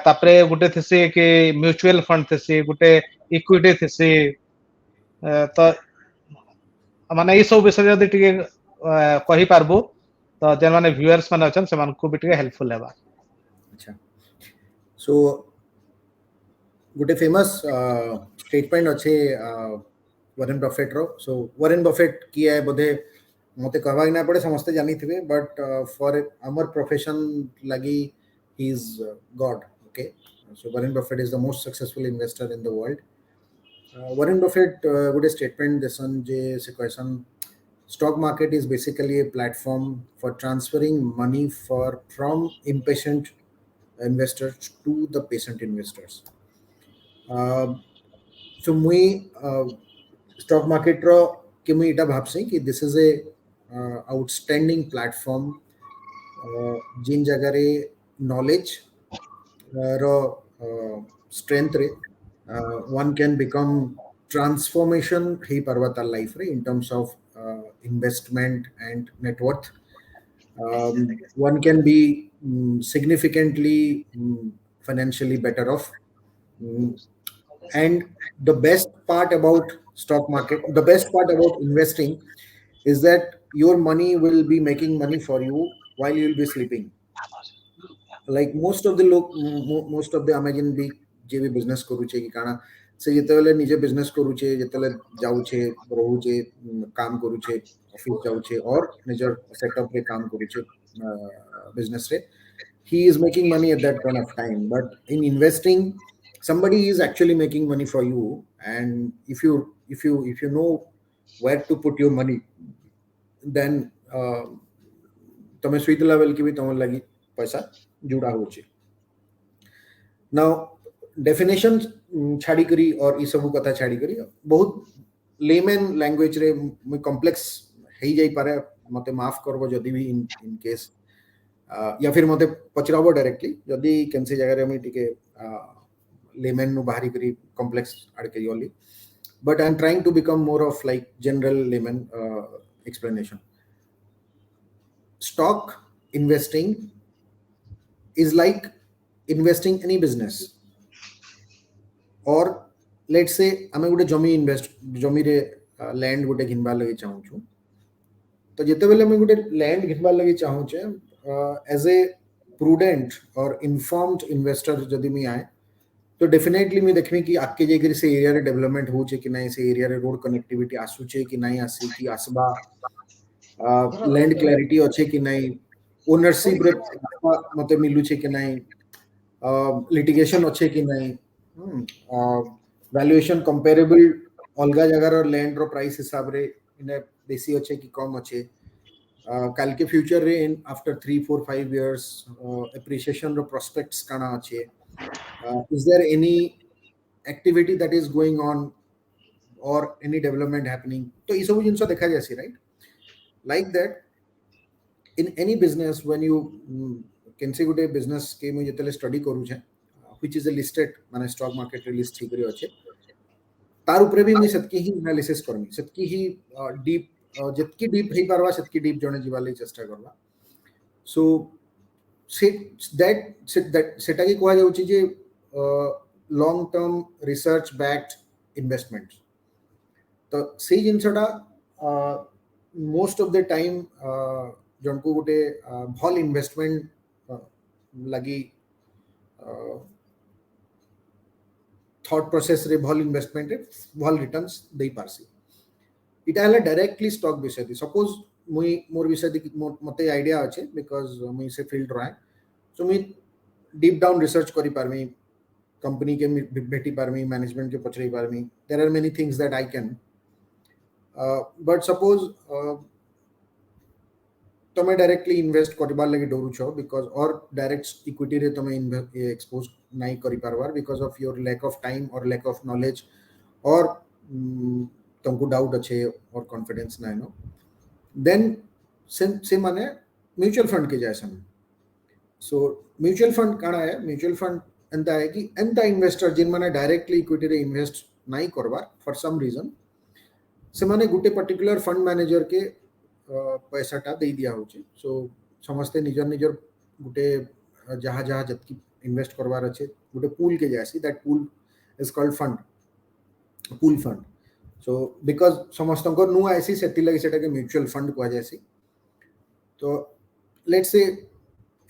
तापरे गुटे थिसे कि म्यूचुअल फंड थिसे गुटे इक्विटी थिसे तो माने ई सब विषय जदि टिके कहि पारबो तो जेन माने व्यूअर्स माने अछन से मान को भी टिके हेल्पफुल हेबा अच्छा सो गुटे फेमस स्टेटमेंट अच्छे वॉरेन बफेट रो सो वॉरेन बफेट किए है बोधे मते कहवा ना पड़े समस्ते जानी थिबे बट फॉर आवर प्रोफेशन लगी he is God okay so Warren Buffett is the most successful investor in the world Warren Buffett Gute statement Desan जे से question stock market is basically a platform for transferring money from impatient investors to the patient investors. So मुई stock market रो कि मुई इटा भाबसे कि this is a outstanding platform जिन जगह रे knowledge रो strength रे one can become transformation he parvata life रे in terms of investment and net worth. One can be significantly financially better off. And the best part about stock market, the best part about investing is that your money will be making money for you while you will be sleeping. Like most of the imagine be जे भी business करूचे कि काना से जेतेले निजे business करूचे जेतेले जाउचे रहूचे काम करूचे ऑफिस जाउचे और निजर सेटअप रे काम करूचे बिजनेस रे he is making money at that point of time but in investing somebody is actually making money for you and if you know where to put your money then तमे sweet level की भी तम लगी पैसा जुड़ा होचे now definition छाड़ी करी और ई सब कथा छाड़ी करी बहुत लेमन लैंग्वेज रे मु कॉम्प्लेक्स हेई जाई पारे मते माफ करबो जदी भी इन केस या फिर मते पचराबो डायरेक्टली जदी केनसे जगह रे मि टिके लेमन नु बाहरी करी कॉम्प्लेक्स आड करी only but I am trying to become more of like general layman explanation stock investing is like investing any business or let's say आमे गोटे जमी रे लैंड गोटे घिनबार लगी चाहूँ छु तो जिते बेले मैं गोटे लैंड घिनबार लगी चाहूँ छे एज ए प्रूडेंट और इन्फॉर्म्ड इन्वेस्टर जदि मैं आए तो डेफिनेटली मैं देखमी कि आके जाकर से एरिया रे डेवलपमेंट होचे कि नहीं से एरिया रे रोड कनेक्टिविटी आसुचे कि नहीं आसी कि आसबा लैंड क्लैरिटी अच्छे कि नहीं ओनरशिप रे मते मिलू छे कि नहीं लिटिगेशन अच्छे कि नहीं वैल्यूएशन कंपेरेबल अलगा जगह रो लैंड रो प्राइस हिसाब रे इने बेसी अच्छे कि कम अच्छे कल के फ्यूचर रे इन आफ्टर 3-4-5 years appreciation रो prospects काना अच्छे is there any activity that is going on or any development happening तो ये सब जिनसे देखा जाए right like that in any business when you can say good business के मैं जितने study करूँ छे which is a listed माने stock market रे list ठीक रही अच्छे तार ऊपर भी मैं सबकी ही एनालिसिस करनी सबकी ही डीप जितकी डीप ही पारवा सबकी डीप जणे जीवाले चेष्टा करवा सो दैट सेटा की कोआ जाउची जे long term research backed investment तो से जिनसटा मोस्ट ऑफ द टाइम जनको गोटे भल इन्वेस्टमेंट लगी थॉट प्रोसेस रे भल इन्वेस्टमेंट रे भल रिटर्न्स देई पारसी इटा हला डायरेक्टली स्टॉक विषय थी सपोज मुई मोर विषय थी मते आइडिया अच्छे बिकॉज मुई से फील्ड रहा सो मुई डीप डाउन रिसर्च करी पारमी कंपनी के भेटी पारमी मैनेजमेंट के पचरी पारमी there are many things that I can but suppose તમે डायरेक्टली इन्वेस्ट करबार लगे डरू छो बिकॉज और डायरेक्ट इक्विटी रे તમે एक्सपोज नहीं करि पारबार because of your lack of time और लैक ऑफ नॉलेज और तुमको डाउट अच्छे और कॉन्फिडेंस ना नो देन से माने म्यूचुअल फंड के जाए समय सो म्यूचुअल फंड काना है म्यूचुअल फंड एंता है कि एंता इन्वेस्टर जिन माने डायरेक्टली इक्विटी रे इन्वेस्ट नहीं करबार फॉर सम रीजन से माने गुटे पर्टिकुलर फंड मैनेजर के पैसाटा दे दिया होचे सो समस्ते निजर निजर गुटे जहाँ जहाँ जतकी इन्वेस्ट करवार अच्छे गुटे पूल के जासी that pool is called fund pool fund so because समस्त को नु आईसी सेति लगी सेटा के म्यूचुअल फंड को जासी तो लेट्स से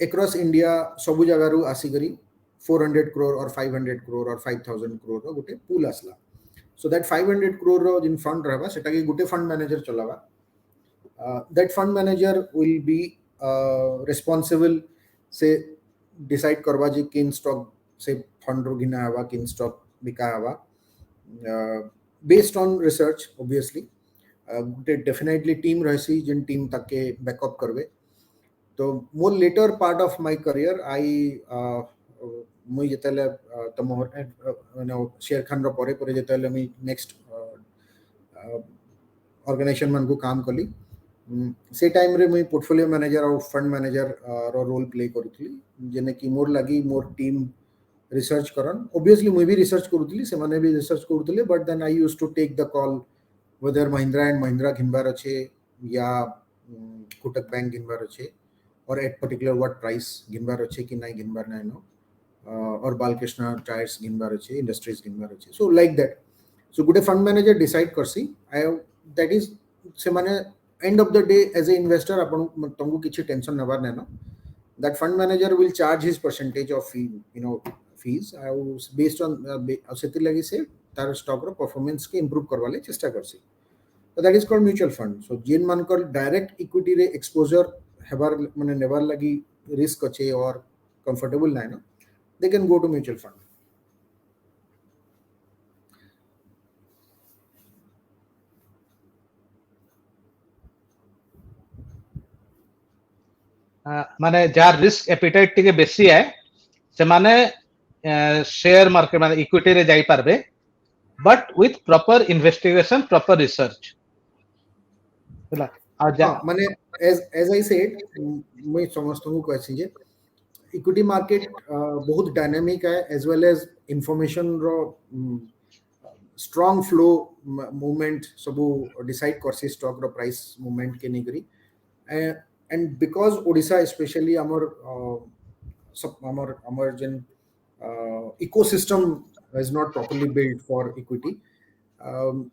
अक्रॉस इंडिया सब जगह रु आसी करी 400 crore और 500 crore और 5000 crore रो गुटे पूल आसला सो दैट 500 crore रो जिन फंड रहबा सेटा के गुटे फंड मैनेजर चलावा that fund manager will be responsible से decide करवा जे किन स्टॉक से फंड रो गिना हवा किन स्टॉक बिका हवा based on research obviously definitely team रहसी Jin team तक के बैकअप करवे तो मोर later part of my career I मुई जेतले तमोर शेयर खान रो परे परे जेतले मी नेक्स्ट ऑर्गेनाइजेशन मन को काम कली से टाइम रे मुई पोर्टफोलियो मैनेजर और फंड मैनेजर रो रोल प्ले करूथली जेने कि मोर लगी मोर टीम रिसर्च करन ऑब्वियसली मुई भी रिसर्च करूथली से माने भी रिसर्च करूथले but then I used to take the call whether Mahindra and Mahindra घिनबार अच्छे या कोटक बैंक घिनबार अच्छे और एट पर्टिकुलर व्हाट प्राइस घिनबार अच्छे कि नहीं घिनबार नहीं नो और बालकृष्ण टायर्स घिनबार अच्छे इंडस्ट्रीज घिनबार अच्छे so like that so good fund manager decide करसी आई दैट इज से माने end of the day as a investor अपन तुमको किसी टेंशन नवर नहीं ना that fund manager will charge his percentage of fee fees based on सेति लगी से तार स्टॉक रो परफॉर्मेंस के इंप्रूव करवा ले चेष्टा करसी so that is called mutual fund so जिन मन को डायरेक्ट इक्विटी रे एक्सपोजर हेबार माने नेवर लगी रिस्क अच्छे और कंफर्टेबल ना they can go to mutual fund माने जार रिस्क एपिटाइट टिके बेसी है से माने शेयर मार्केट माने इक्विटी रे जाई पारबे but with proper investigation proper research होला माने एज आई सेड मैं समझता हूं क्वेश्चन जे इक्विटी मार्केट बहुत डायनामिक है एज वेल एज इंफॉर्मेशन रो स्ट्रांग फ्लो मूवमेंट सब डिसाइड करसी स्टॉक रो प्राइस मूवमेंट के नहीं करी and because Odisha especially our ecosystem is not properly built for equity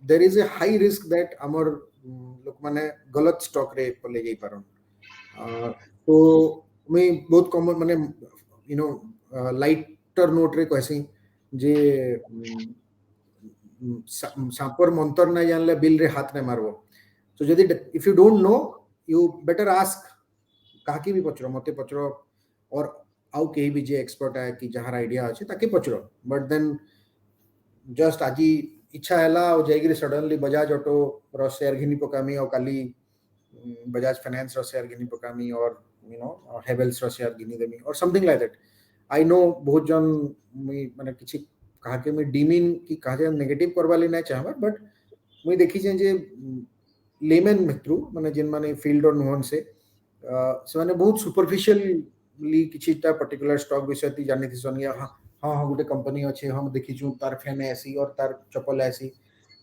there is a high risk that amar लोक माने गलत स्टॉक रे पले जाई पारन तो मैं बहुत कॉमन माने यू नो लाइटर नोट रे कहसी जे सांपर मंतर ना जानले बिल रे हाथ ने मारबो so जदि if you don't know you better ask काकी भी पचरो मते पचरो और आउ केही भी जे एक्सपर्ट है कि जहार आइडिया अछि ताके पचरो बट देन जस्ट आजी इच्छा हैला और जाइगिरी सडनली बजाज ऑटो रो शेयर घिनी पकामी और काली बजाज फाइनेंस रो शेयर घिनी पकामी और यू नो हेवेल्स रो शेयर घिनी देमी और something like that I know बहुत जन माने किछि कहा के मैं डीमिन की कहा जे नेगेटिव करवा लेना चाहबा बट मैं देखि जे लेमन मित्रु माने जिन माने फील्ड और नोन से माने बहुत सुपरफिशियली किछिटा पर्टिकुलर स्टॉक विषय ती जानि थिसन या हाँ हाँ गोटे कंपनी अच्छे हम देखी तार फैन ऐसी और तार चपल ऐसी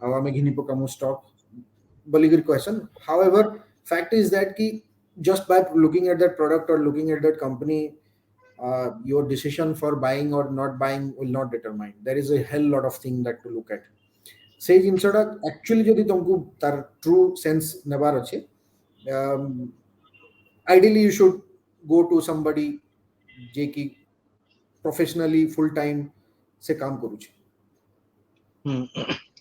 आम घिनी पकामु स्टॉक बोलिकर question however fact is that कि just by looking at that product और looking at that company your decision for buying और not buying will not determine there is a hell lot of thing that to look at से जिनसटा actually जदि तुमको तार true sense नेबार अच्छे ideally you should go to somebody जे की प्रोफेशनली फुल टाइम से काम करू छी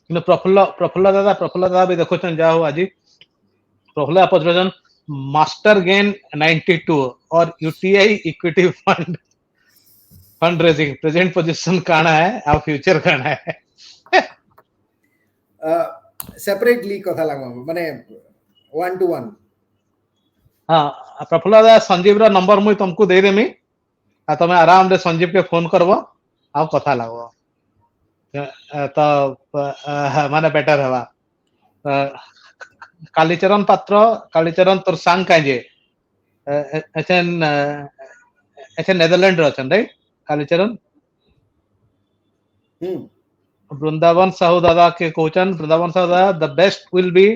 କିନ୍ତୁ ପ୍ରଫୁଲ୍ଲ ଦାଦା ବି ଦେଖୁଛନ୍ତି ଯାହା ହଉ ଆଜି ପ୍ରଫୁଲ୍ଲ ପଚରଜନ ମାଷ୍ଟର ଗେନ୍ 92 और UTI equity fund raising present position काना है और फ्यूचर काना है सेपरेटली कथा लागो माने 1 to 1 हां प्रफुल्ल दादा संजीव रा नंबर मुई तुमको दे देमी आ तमे आराम रे संजीव के फोन करबो आ कथा लागो तो माने बेटर हवा कालीचरण पात्र कालीचरण तोर सांग काजे एचन नेदरलैंड रो छन राइट कालीचरण वृंदावन साहू दादा के क्वेश्चन वृंदावन साहू दादा the best will be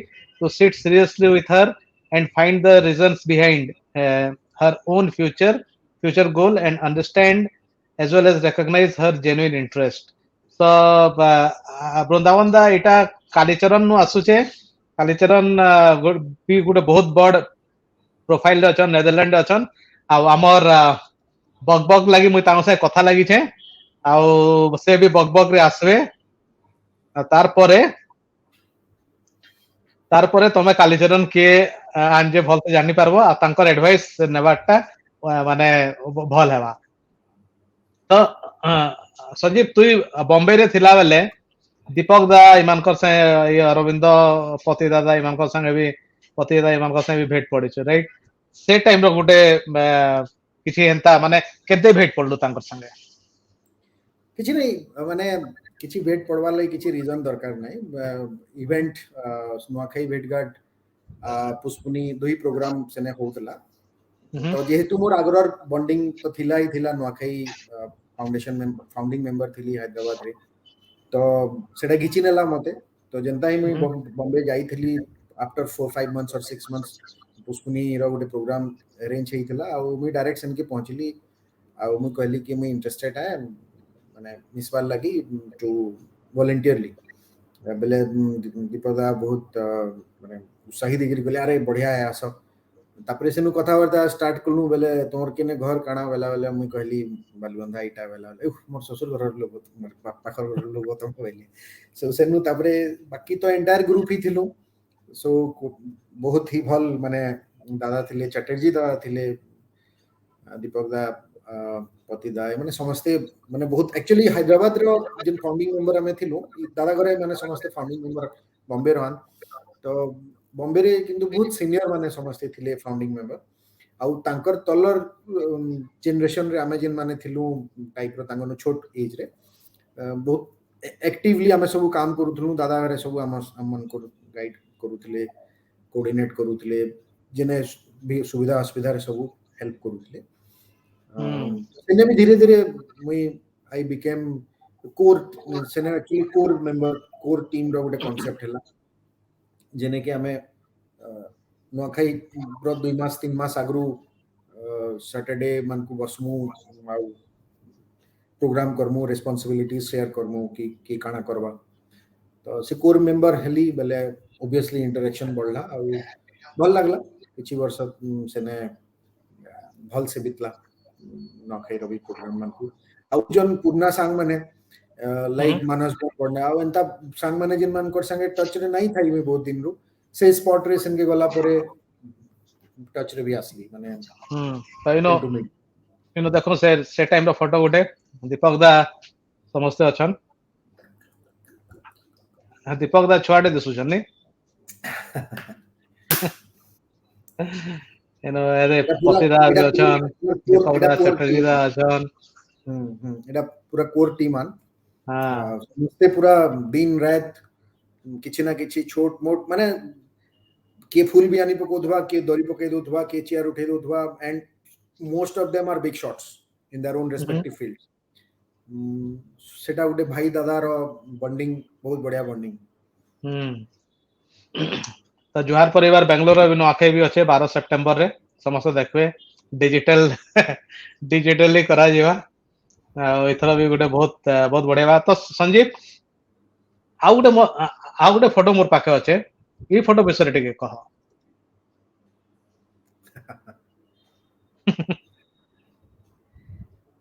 to sit seriously with her and find the reasons behind her own future goal and understand as well as recognize her genuine interest so Vrindavan दा एटा कालीचरण नु आसुचे कालीचरण भी गुटे बहुत बड़ profile अछन Netherland अछन आ हमर बगबग लागि मुई तांग से कथा लागि छे आ से भी बगबग रे आसवे तार परे तमे कालीचरण के आंजे भल से जानि पारबो आ तांकर एडवाइस नेबाटा माने भल हेबा तो संजीव तुई बॉम्बे रे थिला बेले दीपक दा इमानकर से अरविंद पति दादा इमानकर संगे भी पति दादा इमानकर संगे भी भेट पड़ी छ राइट से टाइम रो गुटे किछि एंता माने केते भेट पड़लो तांकर संगे किछि नहीं माने किछि भेट पड़वा लई किछि रीजन दरकार नहीं इवेंट नुआखाई भेटघाट पुष्पुनी दुई प्रोग्राम सेने होतला तो जेहेतु मोर आगरर बॉन्डिंग तो थिला ही थिला नुआखाई फाउंडेशन में फाउंडिंग मेंबर थिली हैदराबाद रे तो सेटा घिची नेला मते तो जनता ही मैं बॉम्बे जाई थिली आफ्टर 4-5 मंथ्स और 6 मंथ्स पुष्पुनी रो गोटे प्रोग्राम अरेंज हेइथिला आ मैं डायरेक्ट सन के पहुंचली आ मैं कहली कि मैं इंटरेस्टेड है माने मिसवाल लगी टू वॉलंटियरली बेले दीपदा बहुत माने उत्साही देगिरी कहले अरे बढ़िया है आसो तापरे सेनु कथा वार्ता स्टार्ट कलु बेले तोर केने घर काना बेला बेले मुई कहली बालबंधा इटा बेला मोर ससुर घर लोग मोर पाखर घर लोग तो कहली सो सेनु तापरे बाकी तो एंटायर ग्रुप ही थिलु सो बहुत ही भल माने दादा थिले चटर्जी दादा थिले दीपक दा पति दा माने समस्ते माने बहुत एक्चुअली हैदराबाद रो जिन फाउंडिंग मेंबर हमें थिलु दादा घरे माने समस्ते फाउंडिंग मेंबर बॉम्बे रहन तो बॉम्बे रे किंतु बहुत सीनियर माने समस्ते थिले फाउंडिंग मेंबर आउ तांकर तलर जनरेशन रे आमे जिन माने थिलु टाइप रो तांगनो छोट एज रे बहुत एक्टिवली आमे सब काम करूथलु दादा घरे सब हमन को गाइड करूथले कोऑर्डिनेट करूथले जेने भी सुविधा असुविधा रे सब हेल्प करूथले सेने भी धीरे धीरे मुई आई बिकेम कोर सेने actually core member core team रो गोटे कांसेप्ट हला जेने के हमें नुआखाई ब्रो 2 मास 3 मास आगरू सैटरडे मन को बसमु प्रोग्राम करमु रिस्पांसिबिलिटी शेयर करमु कि काना करबा तो से कोर मेंबर हेली बेले ऑब्वियसली इंटरेक्शन बढ़ला आ भल लागला किछि वर्ष सेने भल से बितला न खै रवि प्रोग्राम मन को आ जन पुरना सांग माने लाइक मानस पड़ना आ एंता सांग माने जिन मान कर संगे टच रे नहीं थाई में बहुत दिन रो से स्पॉट रे संगे गला परे टच रे भी आसली माने तो इनो देखो से टाइम रो फोटो गोटे दीपक दा समस्त अछन दीपक दा छुआटे दिसुछन नि एनो अरे पति दा भी अछन दीपक दा चटर्जी दा अछन एटा पूरा कोर टीम आन हां समस्ते पूरा दिन रात किछि ना किछि छोट मोट माने के फूल भी आनी पकोथवा के दरी पके दोथवा के चेयर उठे दोथवा and most of them are big shots in their own respective fields सेटा उठे भाई दादा रो बॉन्डिंग बहुत बढ़िया बॉन्डिंग तो जुहार परिवार बेंगलोर बिनो आखे भी अच्छे 12 सितंबर रे समस्त देखबे डिजिटल डिजिटली करा जेवा एथरा भी गोटे बहुत बहुत बढ़िया बात तो संजीव आउ गोटे फोटो मोर पाखे अच्छे ई फोटो विषय टिके कह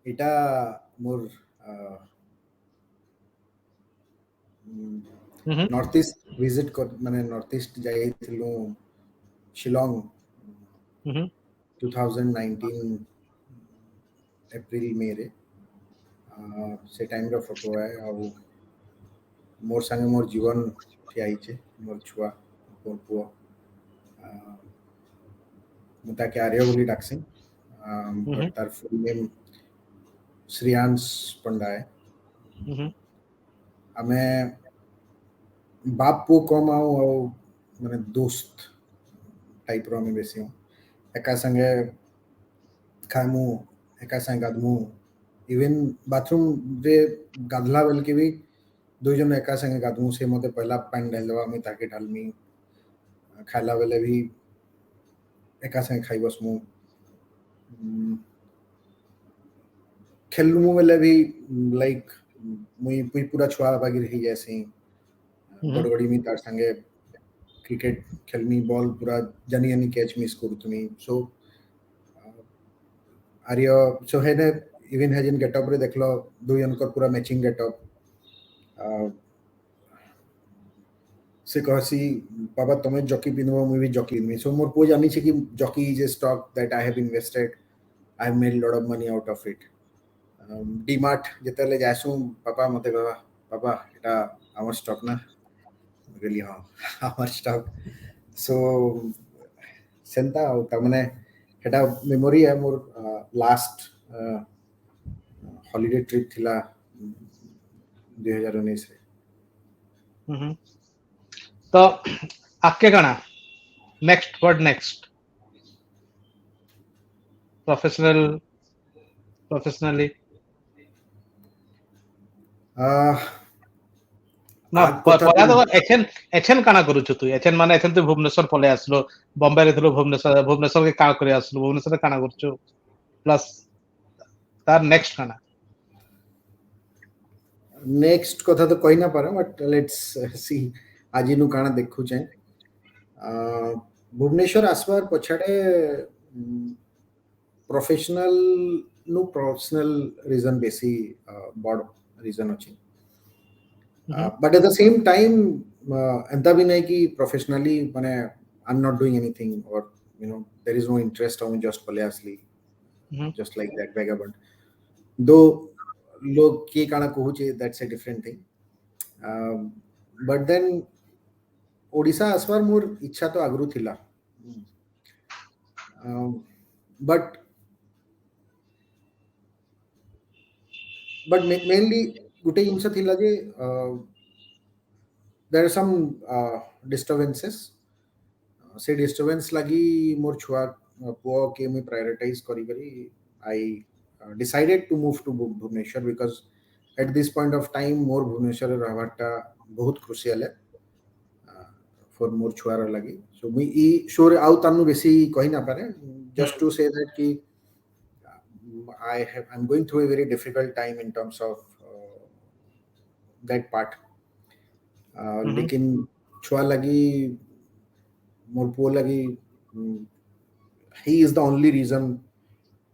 एटा मोर नॉर्थ ईस्ट विजिट कर माने नॉर्थ ईस्ट जाई थिलु शिलोंग 2019 अप्रैल में रे से टाइम रो फोटो है और मोर संगे मोर जीवन ठियाई छे मोर छुआ मोर पुआ मुता के आर्य बोली डाकसिं बट तार फुल नेम श्रियांश पंडा है आमे बाप पु कम आउ माने दोस्त टाइप रो में बेसी एका संगे खामु एका संगे गादमु इवन बाथरूम रे गाधला बेल के भी दो जन एका संगे गादमु से मते पहला पानी डालवा में ताके ढालमी खाला बेले भी एका संगे खाई बसमु खेलमु बेले भी लाइक मुई पूरा छुआ बागी रही जैसे गड़गड़ी में तार संगे क्रिकेट खेलमी बॉल पूरा जानी जानी कैच मिस करू तुमी सो आर्य सो है ने इवन है जिन गेटअप रे देखलो दो जनकर पूरा मैचिंग गेटअप से कहसी बाबा तमे जॉकी पिनबो मुई भी जॉकी पिनमी सो मोर पो जानी छे कि Jockey is a stock that I have invested I have made lot of money out of it DMart जेतले जासु पापा मते कहवा पापा एटा आवर स्टॉक ना गेली हां आवर स्टॉक सो सेंता त माने एटा मेमोरी है मोर लास्ट हॉलिडे ट्रिप थिला 2019 रे तो आके गाना नेक्स्ट व्हाट नेक्स्ट प्रोफेशनली ना पया तो एचएन काना करू छु तू एचएन माने एचएन तू भुवनेश्वर पले आसलो बॉम्बे रे थलो भुवनेश्वर के का करे आसलो भुवनेश्वर काना करू छु प्लस तार नेक्स्ट काना नेक्स्ट कथा तो कहि ना पारे बट लेट्स सी आज नु काना देखु छै भुवनेश्वर आसवार पछाडे प्रोफेशनल रीजन बेसी बड़ रीजन अछि but at the same time एंता भी नहीं कि प्रोफेशनली माने I am not doing anything और you know there is no interest on just play असली जस्ट लाइक दैट वैगाबंड दो लोग के काना कहू छे that's a different thing but then Odisha आसवार मोर इच्छा तो आगरु थिला बट मेनली गुटे जिनस थिला जे देयर आर सम डिस्टर्बेंसेस से डिस्टर्बेंस लगी मोर छुआ पुओ के मी प्रायोरिटाइज करी करी आई decided to move to Bhubaneswar because at this point of time more Bhubaneswar रहवाटा बहुत crucial है for more छुआर लगी so मी ई sure आउ तानु बेसी कहि ना पारे just to say that कि I'm going through a very difficult time in terms of that part लेकिन छुआ लगी मोर पुओ लगी he is the only reason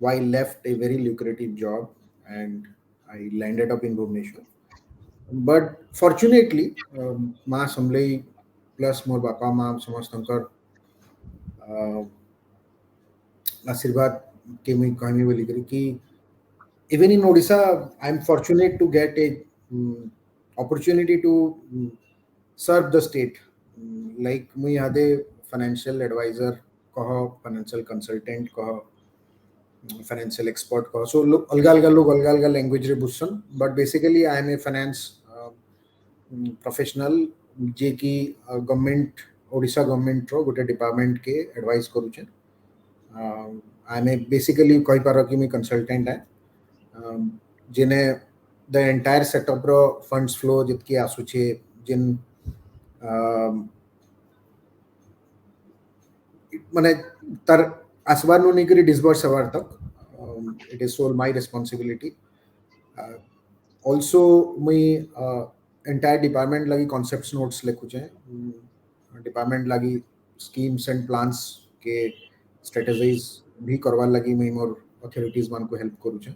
why I left a very lucrative job and I landed up in Bhubaneswar. But fortunately, Ma Samlei plus more Bapa Ma Samastankar आशीर्वाद के मुई कहमी बोली करी कि even in Odisha I'm fortunate to get a opportunity to serve the state. Like मुई आदे financial advisor कहो, financial consultant कहो, financial expert कहो, so लोग अलग अलग language रे बुझसन, but basically I am a finance professional जे कि गवर्नमेंट ओडिशा गवर्नमेंट रो गोटे डिपार्टमेंट के एडवाइस करू छे. आई एम बेसिकली कहि पारो कि मी कंसल्टेंट है जेने द एंटायर सेटअप रो फंड्स फ्लो जितकी आसु छे जिन माने तर आसबार नो निकरी डिसबर्स हवार तक it is sole my responsibility. Also मी एंटायर डिपार्टमेंट लगी कॉन्सेप्ट्स नोट्स लिखु छे, डिपार्टमेंट लगी स्कीम्स एंड प्लान्स के स्ट्रेटजीज भी करवा लगी मैं मोर अथॉरिटीज मान को हेल्प करू छे.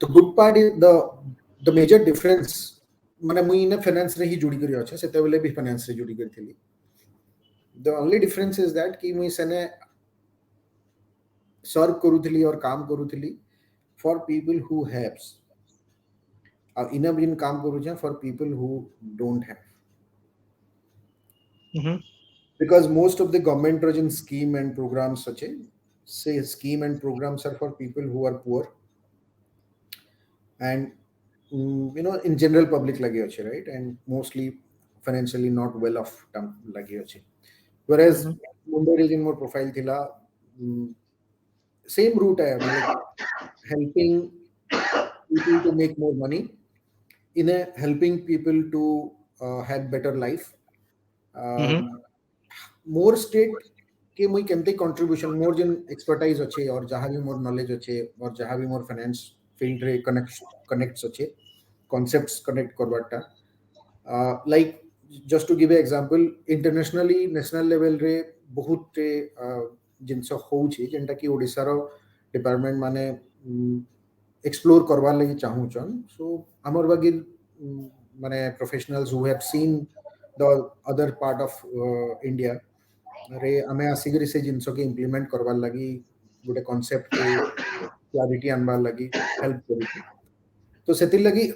तो good part is the major difference माने मुई ने फाइनेंस रे ही जुड़ी करी अछि, सेते बेले भी फाइनेंस रे जुड़ी करथिली. The only difference is that कि मुई सने सर्व करूथिली और काम करूथिली for people who haves enough in काम करू छे for people who don't have. Because most of the government project scheme and programs such as say scheme and programs are for people who are poor and you know in general public lagi ache, right, and mostly financially not well off lagi ache. Whereas Mumbai region more profile thila same route hai, like helping people to make more money in a helping people to have better life. More state के मुई केमते contribution मोर जन expertise अच्छे और जहाँ भी more knowledge अच्छे और जहाँ भी मोर फाइनेंस फील्ड रे कनेक्ट्स अच्छे कॉन्सेप्ट्स कनेक्ट करवाटा. Like just to give a example internationally national level रे बहुत जिनस होउछि जेंटा कि ओडिसा रो डिपार्टमेंट माने एक्सप्लोर करवा लगी चाहू छन. सो हमर बागी माने professionals who have seen the other part of India रे हमें आसिगरी से जिनसो के इंप्लीमेंट करवा लगी गोटे कांसेप्ट के क्लैरिटी अनबार लगी हेल्प करी. तो सेति लगी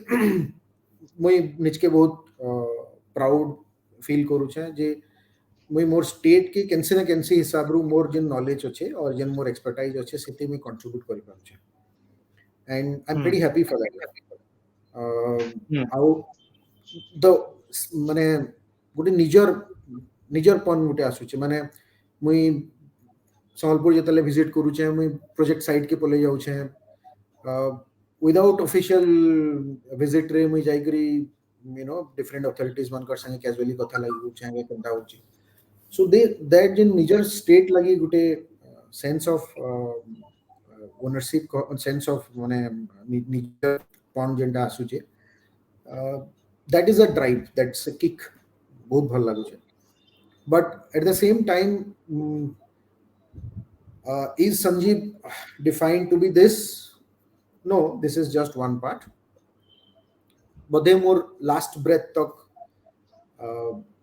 मुई निजके बहुत प्राउड फील करू छे जे मुई मोर स्टेट के केनसे न केनसे हिसाब रु मोर जिन नॉलेज अच्छे और जिन मोर एक्सपर्टाइज अच्छे सेति में कंट्रीब्यूट करि पाउ छे and I am pretty happy for that. How the माने गोटे निजरपन गोटे आसुचे माने मुई संबलपुर जतले विजिट करू छे मुई प्रोजेक्ट साइट के पले जाउ छे विदाउट ऑफिशियल विजिट रे मुई जाई करी यू नो डिफरेंट अथॉरिटीज मान कर संगे कैजुअली कथा लागू छे केनता होची. सो दे दैट जिन निजर स्टेट लगी गोटे sense of ownership sense of माने निजर पन जेंटा आसुचे that is a drive that's a kick बहुत भल लागू छे. But at the same time, is Sanjeev defined to be this? No, this is just one part. But then more last breath talk,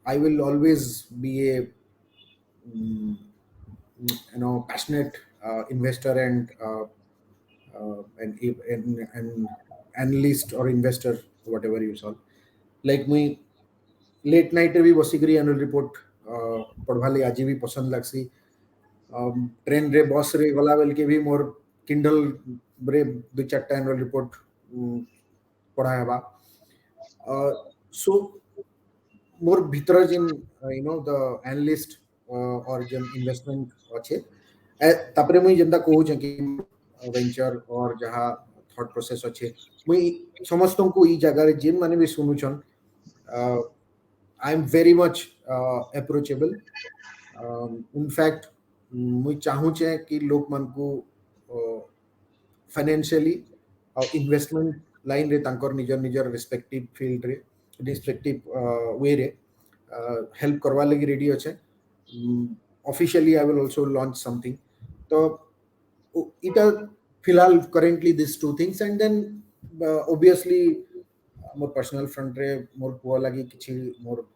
I will always be a you know passionate investor and an analyst or investor, whatever you call. Like me, late night रे भी बसिकरी annual report पढ़वाले आज भी पसंद लागसी. Train रे बस रे गला bell के भी मोर किंडल रे दु चारटा एनुअल रिपोर्ट पढ़ा हेबा. सो मोर भीतर जिन यू नो द एनालिस्ट और जिन इन्वेस्टमेंट अच्छे तापरे मुई जेंदा कहू छ कि वेंचर और जहां थॉट प्रोसेस अच्छे मुई समस्तों को ई जगह रे जिन माने भी सुनु छन I am very much approachable. In fact, मुझे चाहूँ चे कि लोग मन को financially investment line रे तांकर निजर निजर respective field रे रिस्पेक्टिव वे रे हेल्प करवा लगी रेडी अच्छे officially I will also launch something तो इटा फिलहाल currently this two things and then obviously more personal front रे मोर पुआ लगी किछि मोर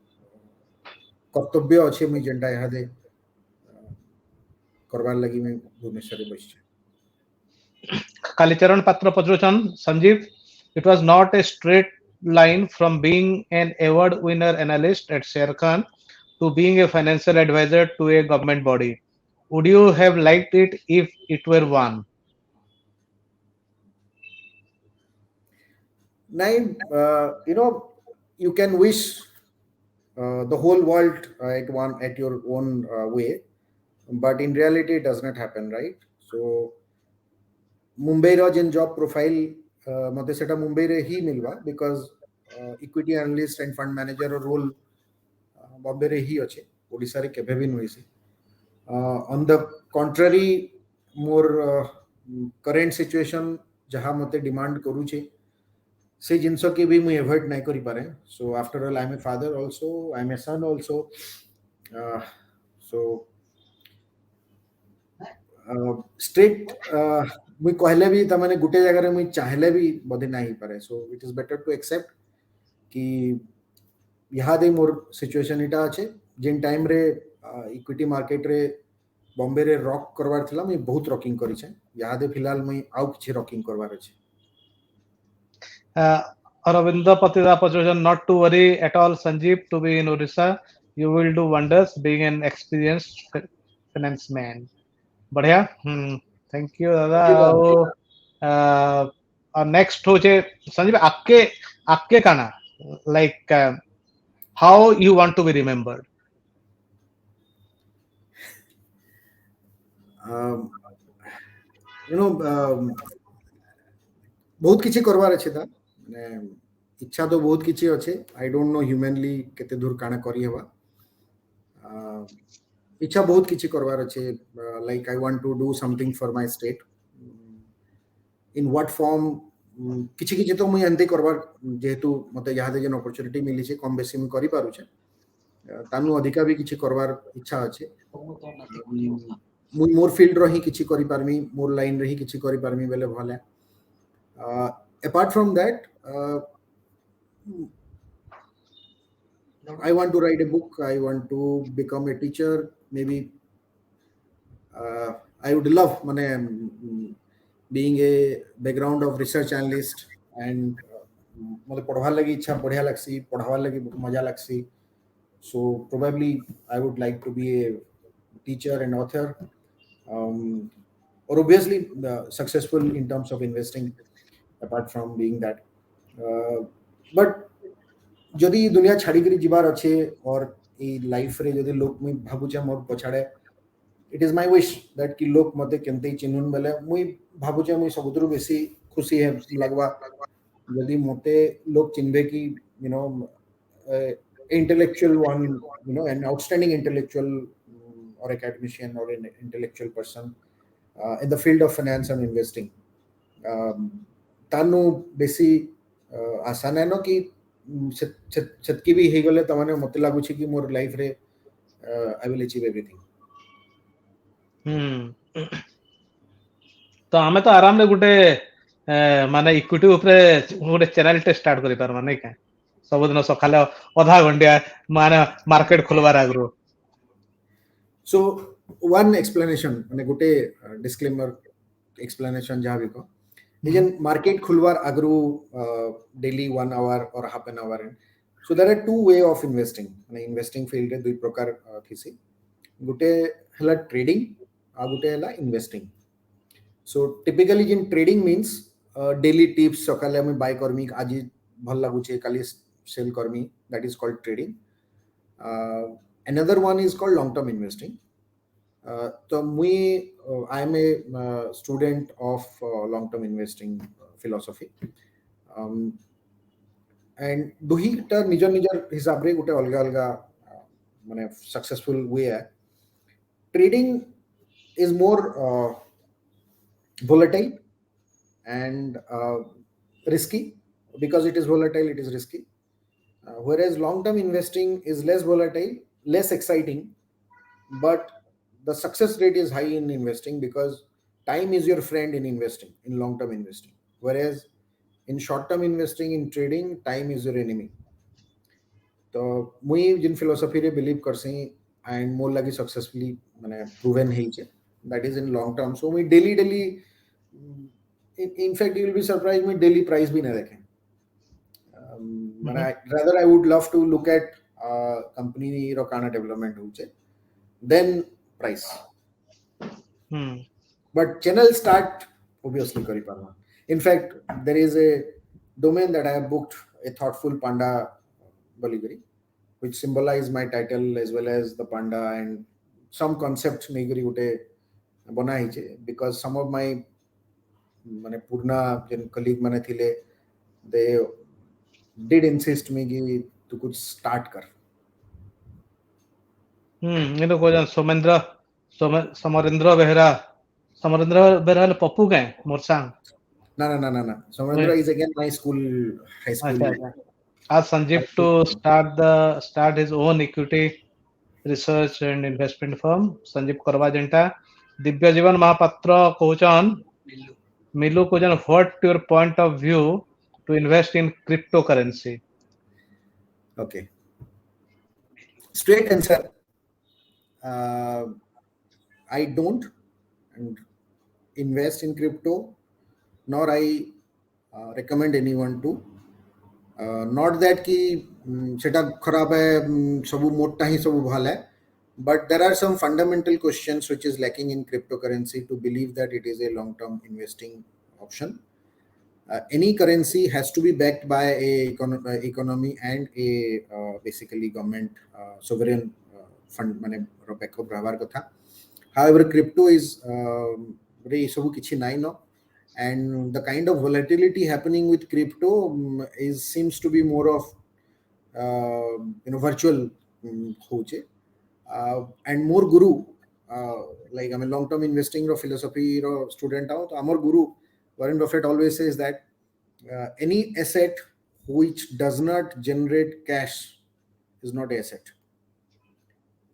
कर्तव्य अच्छे मुई जेंटा यहाँ दे करवार लगी मैं भुवनेश्वर रे बसछे Kalicharan Patra Pachruchan, Sanjeev, it was not a straight line from being an award winner analyst at Sharekhan to being a financial advisor to a government body. Would you have liked it if it were one? Nine, you can wish the whole world at your own way, but in reality, it does not happen, right? So, Mumbai रो जेन job profile मते सेटा मुंबई रे ही मिलवा because equity analyst and fund manager role Bombay रे ही अच्छे ओडिसा रे केबे भी नोइसी ऑन द कॉन्ट्ररी मोर करेंट सिचुएशन जहां मते डिमांड करू छे से जिनसो के भी मुझे अवॉइड नहीं करी पारे so after all I am a father also I am a son also so straight मुई कहले भी तमाने गुटे जगह रे मुई चाहले भी बधे नहीं पारे so it is better to accept कि यहाँ दे मोर सिचुएशन इटा अच्छे जिन टाइम रे इक्विटी मार्केट रे बॉम्बे रे रॉक करवार थिला मुई बहुत रॉकिंग करी छे यहाँ दे फिलहाल मुई आउ किछि रॉकिंग करवार अछि Aravinda Patida Pachruchan, not to worry at all, Sanjeev, to be in Orissa. You will do wonders being an experienced finance man. बढ़िया थैंक यू दादा और नेक्स्ट हो जे संजीव आपके आपके काना like how you want to be remembered बहुत किछि करवार अछि था माने इच्छा तो बहुत किछि अछि आई डोंट नो ह्यूमनली केते दूर काना करी हेबा इच्छा बहुत किछि करवार अछि like I want to do something for my state in what form किछि किछि तो मुई एंते करवार जेहेतु मते यहाँ दे जन अपॉर्चुनिटी मिली छे कम बेसी मुई करि पारु छे तानु अधिका भी किछि करवार इच्छा अछि मुई मोर फील्ड रही किछि करि पारमी मोर लाइन रही किछि करि पारमी बेले भले apart from that I want to write a book I want to become a teacher maybe I would love being a background of research analyst and mate padhwa lagi ichha badhiya lagsi padhawa lagi maja lagsi so probably I would like to be a teacher and author or obviously successful in terms of investing apart from being that but जदि दुनिया छाड़ी करी जिबार अच्छे और ए life रे जदि लोक मुई भाबुचे मोर पछाड़े it is my wish that कि लोक मते केनते चिन्हुन बेले मुई भाबुचे मुई सबुतरु बेसी खुशी है लगवा जदि मते लोक चिन्हबे कि you no intellectual one you know an outstanding intellectual or academician or an intellectual person in the field of finance and investing तानु बेसी आशा नै न कि छतकी भी हे गले तमाने मते लागु छी कि मोर लाइफ रे आई विल अचीव एवरीथिंग तो हमें तो आराम रे गुटे माने इक्विटी ऊपर गुटे चैनल टे स्टार्ट करि पार माने का सब दिन सखाले आधा घंटा माने मार्केट खुलवार आगरो सो वन एक्सप्लेनेशन माने गुटे डिस्क्लेमर एक्सप्लेनेशन जहां भी को Again, market khulwar agru daily 1 hour or half an hour. So there are two way of investing. Investing field dui prakar thisi. Gute hela trading, agute hela investing. So typically in trading means daily tips sakale ami buy karmi aji bhal laguche kali sell karmi, that is called trading. Another one is called long term investing. So I am a student of long-term investing philosophy, and दुहीटा निजर निजर हिसाब रे गोटे अलगा अलगा माने successful वे है trading is more volatile and risky because it is volatile it is risky whereas long term investing is less volatile, less exciting, but the success rate is high in investing because time is your friend in investing, in long term investing, whereas in short term investing, in trading, time is your enemy. तो मुई जिन philosophy रे believe करसी and मोर लगी successfully माने proven है जे that is in long term so मुई daily daily in fact you will be surprised me daily price भी ना देखें माने rather I would love to look at company रो काना development होचे then price but channel start obviously करी पारना in fact there is a domain that I have booked a thoughtful panda boligari which symbolize my title as well as the panda and some concept neigri gote bana hiche because some of my mane purna gen colleague mane thile they did insist me ki tu kuch start kar ये तो cogen Samarendra Behera ले पप्पू के मोरसांग na Somendra is again my school high school asked Sanjeev to start his own equity research and investment firm. Sanjeev करवा जेंटा दिव्य जीवन महापात्र कोचन मिलू cogen what your point of view to invest in cryptocurrency? Okay, straight answer. I don't invest in crypto, nor I recommend anyone to. Not that कि सेटा खराब है सबू मोटा ही सबू भाला है, but there are some fundamental questions which is lacking in cryptocurrency to believe that it is a long-term investing option. Any currency has to be backed by a economy and a basically government sovereign fund माने backup रहवार कथा. However, crypto is रे सबू किछि नाइ न. And the kind of volatility happening with crypto seems to be more of virtual hoche and more guru like I mean long term investing ro philosophy ro student out amar guru Warren Buffett always says that any asset which does not generate cash is not an asset.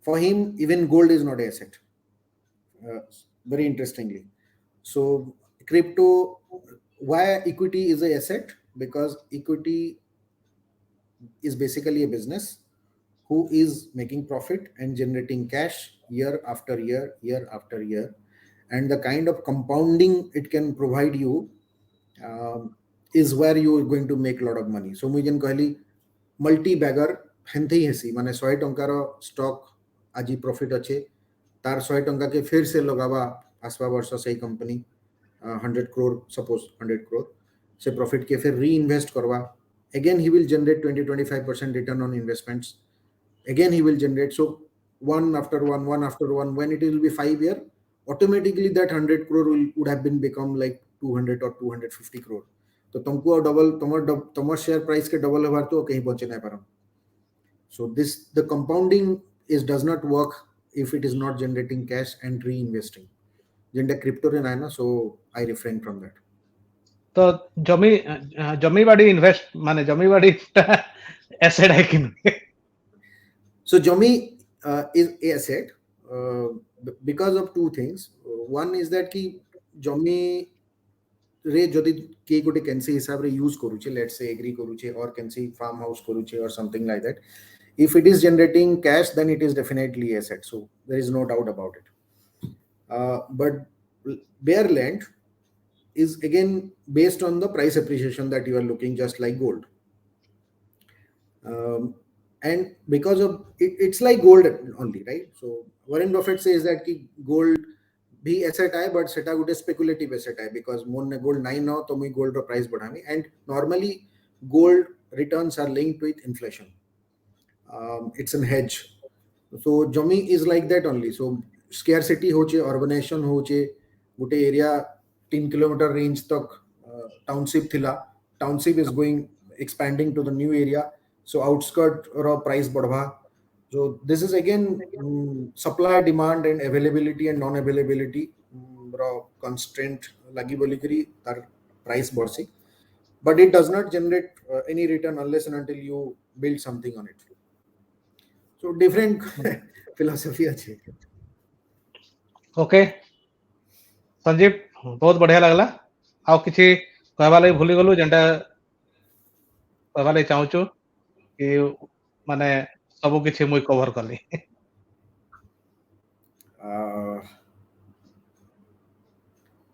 For him even gold is not an asset, very interestingly. So crypto, why equity is a asset? Because equity is basically a business who is making profit and generating cash year after year after year, and the kind of compounding it can provide you is where you are going to make a lot of money. So मुझे कहली multi bagger हेंथी हेसी माने 100 टंका रो stock आजी profit अच्छे तार 100 टंका के फिर से लगावा आसवा वर्ष से कंपनी 100 crore, suppose 100 crore से profit के फिर reinvest करवा, again he will generate 20-25% return on investments, again he will generate. So one after one when it will be 5 year, automatically that 100 crore would have been become like 200 or 250 crore. तो तुमको double तुम्हारा share price के double होगा तो कहीं पहुंचे नहीं पारम. So this the compounding does not work if it is not generating cash and reinvesting. जेंडा क्रिप्टो रे नाय ना, so I refrain from that. तो जमी बाड़ी इन्वेस्ट माने जमी बाड़ी एसेट है कि नहीं? So जमी is a asset because of two things. One is that कि जमी रे जदि के गोटे कैंसी हिसाब रे यूज करूचे, let's say agree करूचे और कैंसी फार्म हाउस करूचे or something like that, if it is generating cash then it is definitely asset, so there is no doubt about it. But bare land is again based on the price appreciation that you are looking, just like gold. And because of it's like gold only, right? So Warren Buffett says that ki gold bhi asset hai but seta gote speculative asset hai because mon gold nahi na to mui gold ro price badhami, and normally gold returns are linked with inflation. It's a hedge. So jami is like that only. So scarcity होचे, urbanization होचे, गोटे area 3 kilometre range तक township थिला, township is going expanding to the new area, so outskirt रो price बढ़वा. So this is again supply, demand and availability and non availability रो constraint लगी बोली करी तार price बढ़सी, but it does not generate any return unless and until you build something on it. So different philosophy अच्छे. Okay Sanjeev बहुत बढ़िया लगला आउ किछि कहबा लागि भूली गलु जेंटा कहबा लागि चाहूछु कि माने सब किछि मुई कवर करली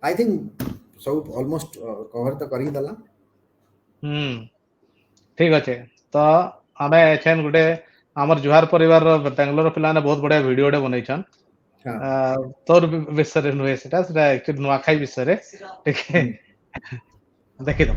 I think सब almost cover तो कर ही दला. ठीक अच्छे तो आमे एछन गुटे हमर जुहार परिवार बेंगलोर पिलाने बहुत बढ़िया वीडियो डे बनैछन तोर विषय रे नुए सेटा एक्चुअली नुआखाई विषय रे ठीक है देखि दो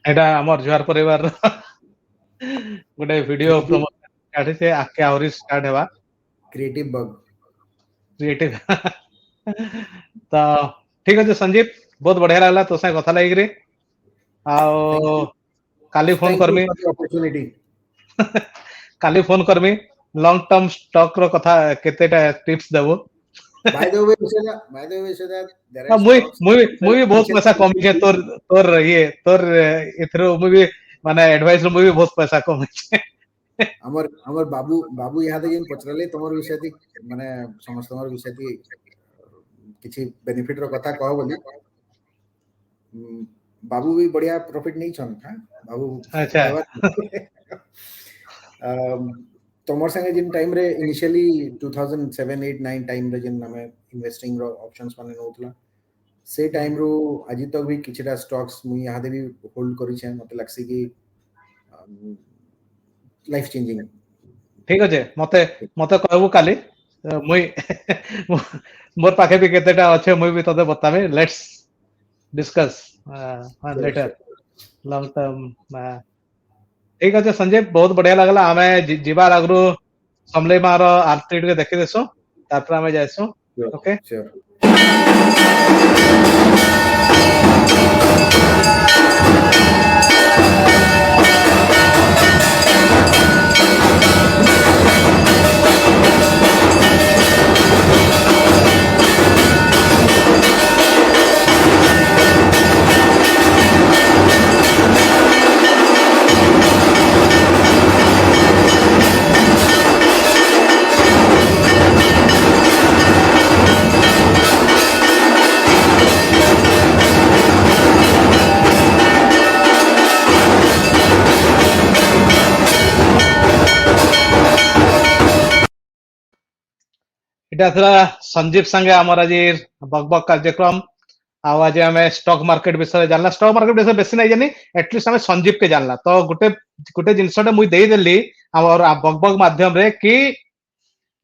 एटा हमर जुहार परिवार गुटे वीडियो प्रमोशन काढी से आके आउरी स्टार्ट हेबा Creative bug. क्रिएटिव तो ठीक अछि संजीव बहुत बढ़िया लागला तो से कथा लागि रे आओ काली फोन Thank you करमी for the opportunity. काली फोन करमी लॉन्ग टर्म स्टॉक रो कथा केतेटा टिप्स देबो By the way, Vishada, there are मुई stocks. मुई मुई भी बहुत पैसा कमी छे तोर तोर ये तोर इथरो मुई भी माने एडवाइस रो मुई भी बहुत पैसा कमी छे हमर बाबू यहाँ जेन पचरले तमर विषय थी माने समस्त तमर विषय थी किछि बेनिफिट रो कथा कह बोली बाबू भी बढ़िया प्रॉफिट नहीं छन हां बाबू अच्छा तमर संगे जिन टाइम रे इनिशियली 2007 8 9 टाइम रे जिन हमें इन्वेस्टिंग रो ऑप्शंस माने नोतला से टाइम रो आज तक भी किछटा स्टॉक्स मुई यहाँ दे भी होल्ड करी छै मते लागसी कि लाइफ चेंजिंग ठीक अछि मते मते कहबो काली मुई मोर पाखे भी केतेटा अछि मुई भी तते बताबे let's discuss later long term ठीक अछि संजय बहुत बढ़िया लागला हमें जीवार आगरो समले मार आरती के देखि देसो तापर हमें जायसो ओके श्योर इटा थरा संजीव संगे हमर आज बकबक कार्यक्रम आज आम स्टॉक मार्केट विषय जानला स्टॉक मार्केट विषय बेसी नहीं जानी एटलिस्ट आम संजीव के जानला तो गोटे गोटे जिनसटा मुई देई देली हमर बकबक माध्यम रे कि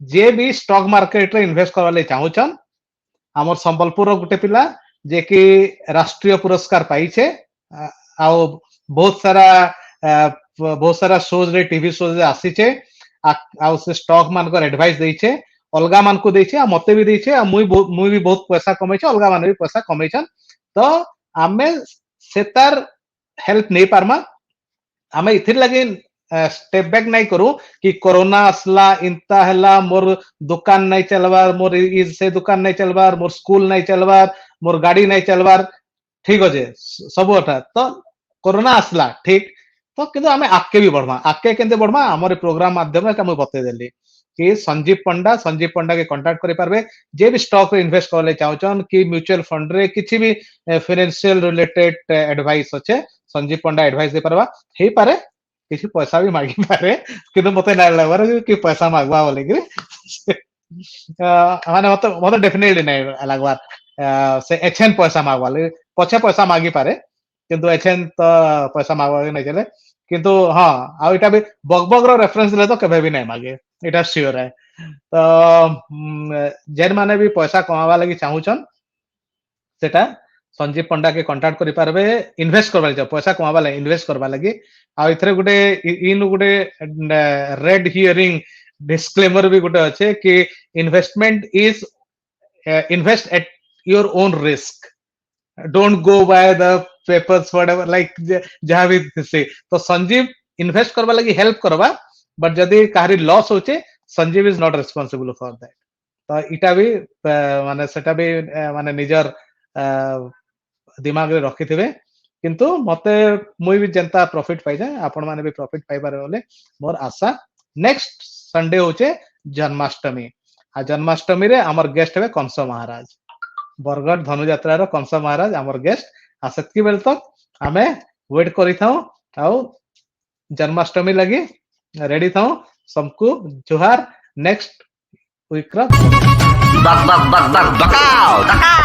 जे भी स्टॉक मार्केट रे इन्वेस्ट करवा ले चाहूछन हमर संबलपुर रो गोटे पिला जे कि राष्ट्रीय पुरस्कार पाई छे आ बहुत सारा शोज रे टीवी शोज रे आसी छे आ से स्टॉक मान को एडवाइस देई छे अलगा मान को देछे आ मते भी देछे आ मुई भी बहुत पैसा कमाई छे अलगा मान भी पैसा कमाई छन तो आमे सेतार हेल्प नहीं पारमा आमे इथिर लगे स्टेप बैक नहीं करू कि कोरोना असला इंता हला मोर दुकान नहीं चलबार मोर से दुकान नहीं चलबार मोर स्कूल नहीं चलबार मोर गाड़ी नहीं चलबार ठीक होजे सब अठा तो कोरोना असला ठीक तो किंतु आमे आके भी बढ़मा हमर प्रोग्राम माध्यम रे हम बते देली कि संजीव पंडा के कांटेक्ट करि पारबे जे भी स्टॉक रे इन्वेस्ट करले चाहछन कि म्यूचुअल फंड रे किछि भी फाइनेंशियल रिलेटेड एडवाइस होचे संजीव पंडा एडवाइस दे परबा हे पारे किसी पैसा भी मागी पारे किंतु मते ना लगवार कि पैसा मागवा बोले कि माने मते डेफिनेटली नहीं लगवार से एचएन पैसा मागवा ले पछे पैसा मागी पारे किंतु एचएन तो पैसा मागवा नहीं चले किंतु हाँ आ इटा भी बगबग रो रेफरेंस ले तो केबे भी नहीं मागे इटा श्योर है तो जेन माने भी पैसा कमावा लगी चाहूछन सेटा संजीव पंडा के कांटेक्ट करि पारबे इन्वेस्ट करबा लगी पैसा कमावा लगी इन्वेस्ट करबा लगी आ इथरे गुटे इन गुटे रेड हियरिंग डिस्क्लेमर भी गुटे अच्छे कि investment is invest at your own risk don't go by the papers whatever like जहां भी से तो संजीव इन्वेस्ट करबा लगी हेल्प करबा बट जदी काहरी लॉस होचे Sanjeev is not responsible for that तो इटा भी माने सेटा भी माने निजर दिमाग रे रखि थिबे किंतु मते मुई भी जनता प्रॉफिट पाइ जाय आपण माने भी प्रॉफिट पाइ बारे बोले मोर आशा नेक्स्ट संडे होचे जन्माष्टमी आ जन्माष्टमी रे हमर गेस्ट हेबे कंस महाराज बरगढ़ धनुयात्रा रो कंस महाराज हमर गेस्ट आ सेतकी बेल तक आमे वेट करि थाउ आउ जन्माष्टमी लगी रेडी थाउ सबको जोहार नेक्स्ट वीक रा बक बक बक बक बकाओ